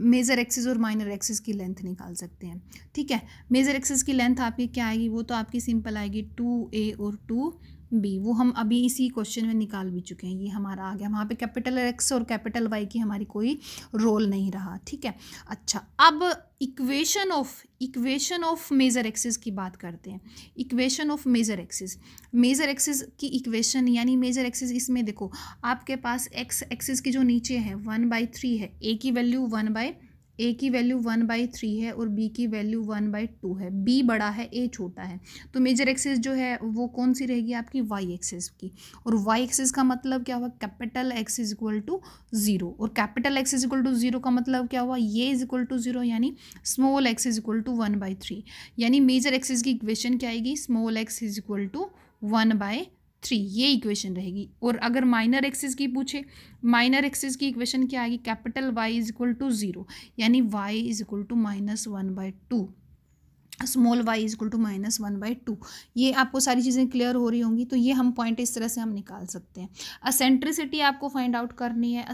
मेजर एक्सिस और माइनर एक्सिस की लेंथ निकाल सकते हैं, ठीक है। मेजर एक्सिस की लेंथ आपकी क्या आएगी, वो तो आपकी सिंपल आएगी 2a और 2b, वो हम अभी इसी क्वेश्चन में निकाल भी चुके हैं, ये हमारा आ गया। वहाँ पे कैपिटल एक्स और कैपिटल वाई की हमारी कोई रोल नहीं रहा, ठीक है। अच्छा, अब इक्वेशन ऑफ मेजर एक्सिस की बात करते हैं। इक्वेशन ऑफ मेजर एक्सिस की इक्वेशन, यानी मेजर एक्सिस, इसमें देखो आपके पास एक्स एक्सिस की जो नीचे है 1/3 है, ए की वैल्यू 1/3 है और बी की वैल्यू 1/2 है। बी बड़ा है, ए छोटा है, तो मेजर एक्सिस जो है वो कौन सी रहेगी आपकी, वाई एक्सिस की। और वाई एक्सिस का मतलब क्या हुआ, कैपिटल एक्स = 0, और कैपिटल एक्स = 0 का मतलब क्या हुआ, ये = 0, यानी स्मॉल एक्स = 1/3। यानी मेजर एक्सिस की इक्वेशन क्या आएगी, स्मॉल एक्स = 1/3, ये इक्वेशन रहेगी। और अगर माइनर एक्सिस की पूछे, माइनर एक्सिस की इक्वेशन क्या आएगी, कैपिटल वाई = 0, यानी वाई = -1/2, स्मॉल वाई = -1/2। ये आपको सारी चीज़ें क्लियर हो रही होंगी, तो ये हम पॉइंट इस तरह से हम निकाल सकते हैं। असेंट्रिसिटी आपको फाइंड आउट करनी है, तो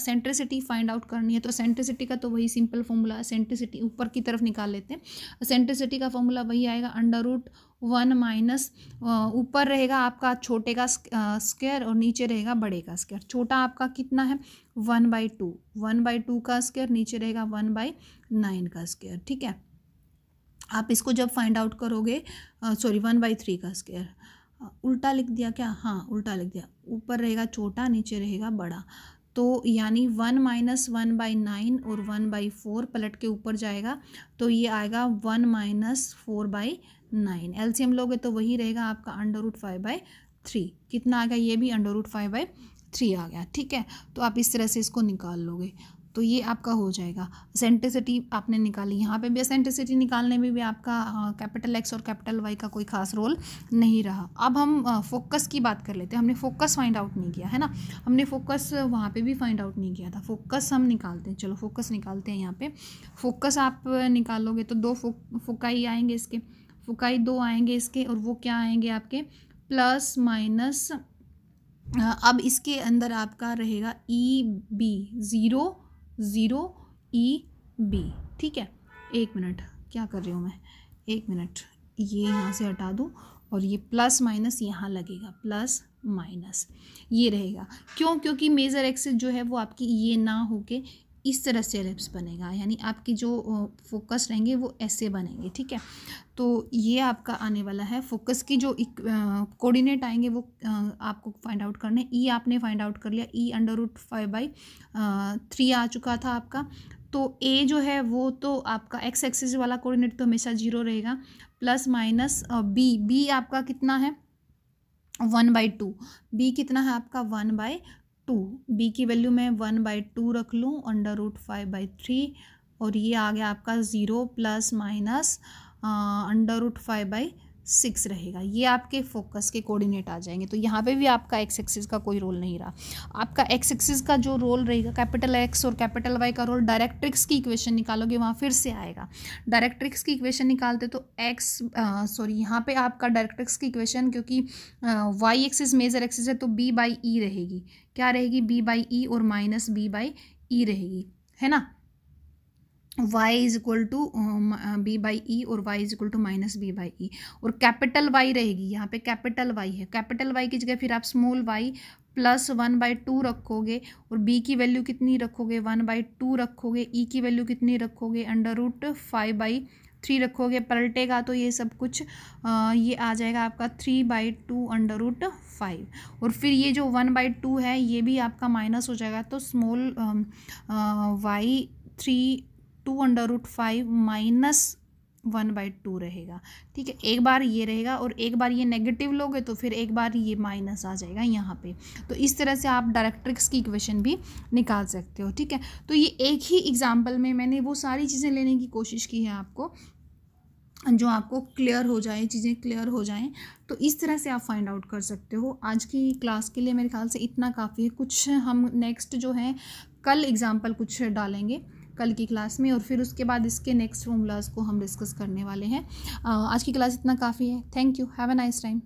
असेंट्रिसिटी का तो वही सिंपल फॉर्मूला, असेंट्रिसिटी ऊपर की तरफ निकाल लेते हैं। असेंट्रिसिटी का फॉर्मूला वही आएगा, √1 माइनस, ऊपर रहेगा आपका छोटे का स्क्वायर और नीचे रहेगा बड़े का स्क्वायर। छोटा आपका कितना है 1/2 का स्क्वायर, नीचे रहेगा 1/9 का स्क्वायर, ठीक है। आप इसको जब फाइंड आउट करोगे, 1/3 का स्क्वायर, उल्टा लिख दिया क्या, हाँ उल्टा लिख दिया, ऊपर रहेगा छोटा नीचे रहेगा बड़ा, तो यानी 1 - 1/9 और 1/4 पलट के ऊपर जाएगा, तो ये आएगा 1 - 4/9। एलसीएम लोगे तो वही रहेगा आपका √5/3। कितना आ गया, ये भी √5/3 आ गया, ठीक है। तो आप इस तरह से इसको निकाल लोगे तो ये आपका हो जाएगा। असेंट्रिसिटी आपने निकाली, यहाँ पे भी असेंट्रिसिटी निकालने में भी आपका कैपिटल एक्स और कैपिटल वाई का कोई खास रोल नहीं रहा। अब हम फोकस की बात कर लेते हैं। हमने फोकस फाइंड आउट नहीं किया है ना, हमने फोकस वहाँ पे भी फाइंड आउट नहीं किया था। फोकस हम निकालते हैं, चलो फोकस निकालते हैं। यहाँ पे फोकस आप निकालोगे तो दो फोकाई आएंगे इसके, फोकाई 2 आएंगे इसके, और वो क्या आएंगे आपके प्लस माइनस, अब इसके अंदर आपका रहेगा EB 0 EB, ठीक है। एक मिनट, क्या कर रही हूँ मैं, एक मिनट, ये यहाँ से हटा दूँ और ये प्लस माइनस यहाँ लगेगा, प्लस माइनस ये रहेगा। क्यों, क्योंकि मेजर एक्सिस जो है वो आपकी ये ना होके इस तरह से एलिप्स बनेगा, यानी आपकी जो फोकस रहेंगे वो ऐसे बनेंगे, ठीक है। तो ये आपका आने वाला है फोकस की जो कोऑर्डिनेट आएंगे वो आपको फाइंड आउट करने। ई आपने फाइंड आउट कर लिया, ई √5/3 आ चुका था आपका। तो ए जो है वो तो आपका एक्स एक्सिस वाला कोऑर्डिनेट तो हमेशा 0 रहेगा, प्लस माइनस बी आपका कितना है 1/2, बी कितना है आपका 1/2, बी की वैल्यू मैं 1/2 रख लूँ √5/3, और ये आ गया आपका 0 प्लस माइनस √5/6 रहेगा। ये आपके फोकस के कोऑर्डिनेट आ जाएंगे। तो यहाँ पे भी आपका एक्स एक्सिस का कोई रोल नहीं रहा। आपका एक्स एक्सिस का जो रोल रहेगा, कैपिटल एक्स और कैपिटल वाई का रोल, डायरेक्ट्रिक्स की इक्वेशन निकालोगे वहाँ फिर से आएगा। डायरेक्ट्रिक्स की इक्वेशन निकालते तो यहाँ पे आपका डायरेक्ट्रिक्स की इक्वेशन, क्योंकि वाई एक्सिस मेजर एक्सिस है तो B/E रहेगी। क्या रहेगी, B/E और माइनस B/E रहेगी, है ना। y = B/E और y = -B/E, और कैपिटल y रहेगी, यहाँ पे कैपिटल y है, कैपिटल y की जगह फिर आप स्मॉल y प्लस 1/2 रखोगे, और b की वैल्यू कितनी रखोगे 1/2 रखोगे, e की वैल्यू कितनी रखोगे √5/3 रखोगे, पलटेगा तो ये सब कुछ ये आ जाएगा आपका 3/2 √5, और फिर ये जो 1/2 है ये भी आपका माइनस हो जाएगा, तो स्मॉल y 2 √5 माइनस 1/2 रहेगा। ठीक है, एक बार ये रहेगा और एक बार ये नेगेटिव लोगे तो फिर एक बार ये माइनस आ जाएगा यहाँ पे। तो इस तरह से आप डायरेक्ट्रिक्स की इक्वेशन भी निकाल सकते हो। ठीक है, तो ये एक ही एग्जाम्पल में मैंने वो सारी चीज़ें लेने की कोशिश की है आपको, जो आपको क्लियर हो जाए, चीज़ें क्लियर हो जाएं। तो इस तरह से आप फाइंड आउट कर सकते हो। आज की क्लास के लिए मेरे ख्याल से इतना काफ़ी है। कुछ हम नेक्स्ट जो है कल एग्जाम्पल कुछ डालेंगे कल की क्लास में, और फिर उसके बाद इसके नेक्स्ट फॉर्मूलाज को हम डिस्कस करने वाले हैं। आज की क्लास इतना काफ़ी है। Thank you, have a nice time.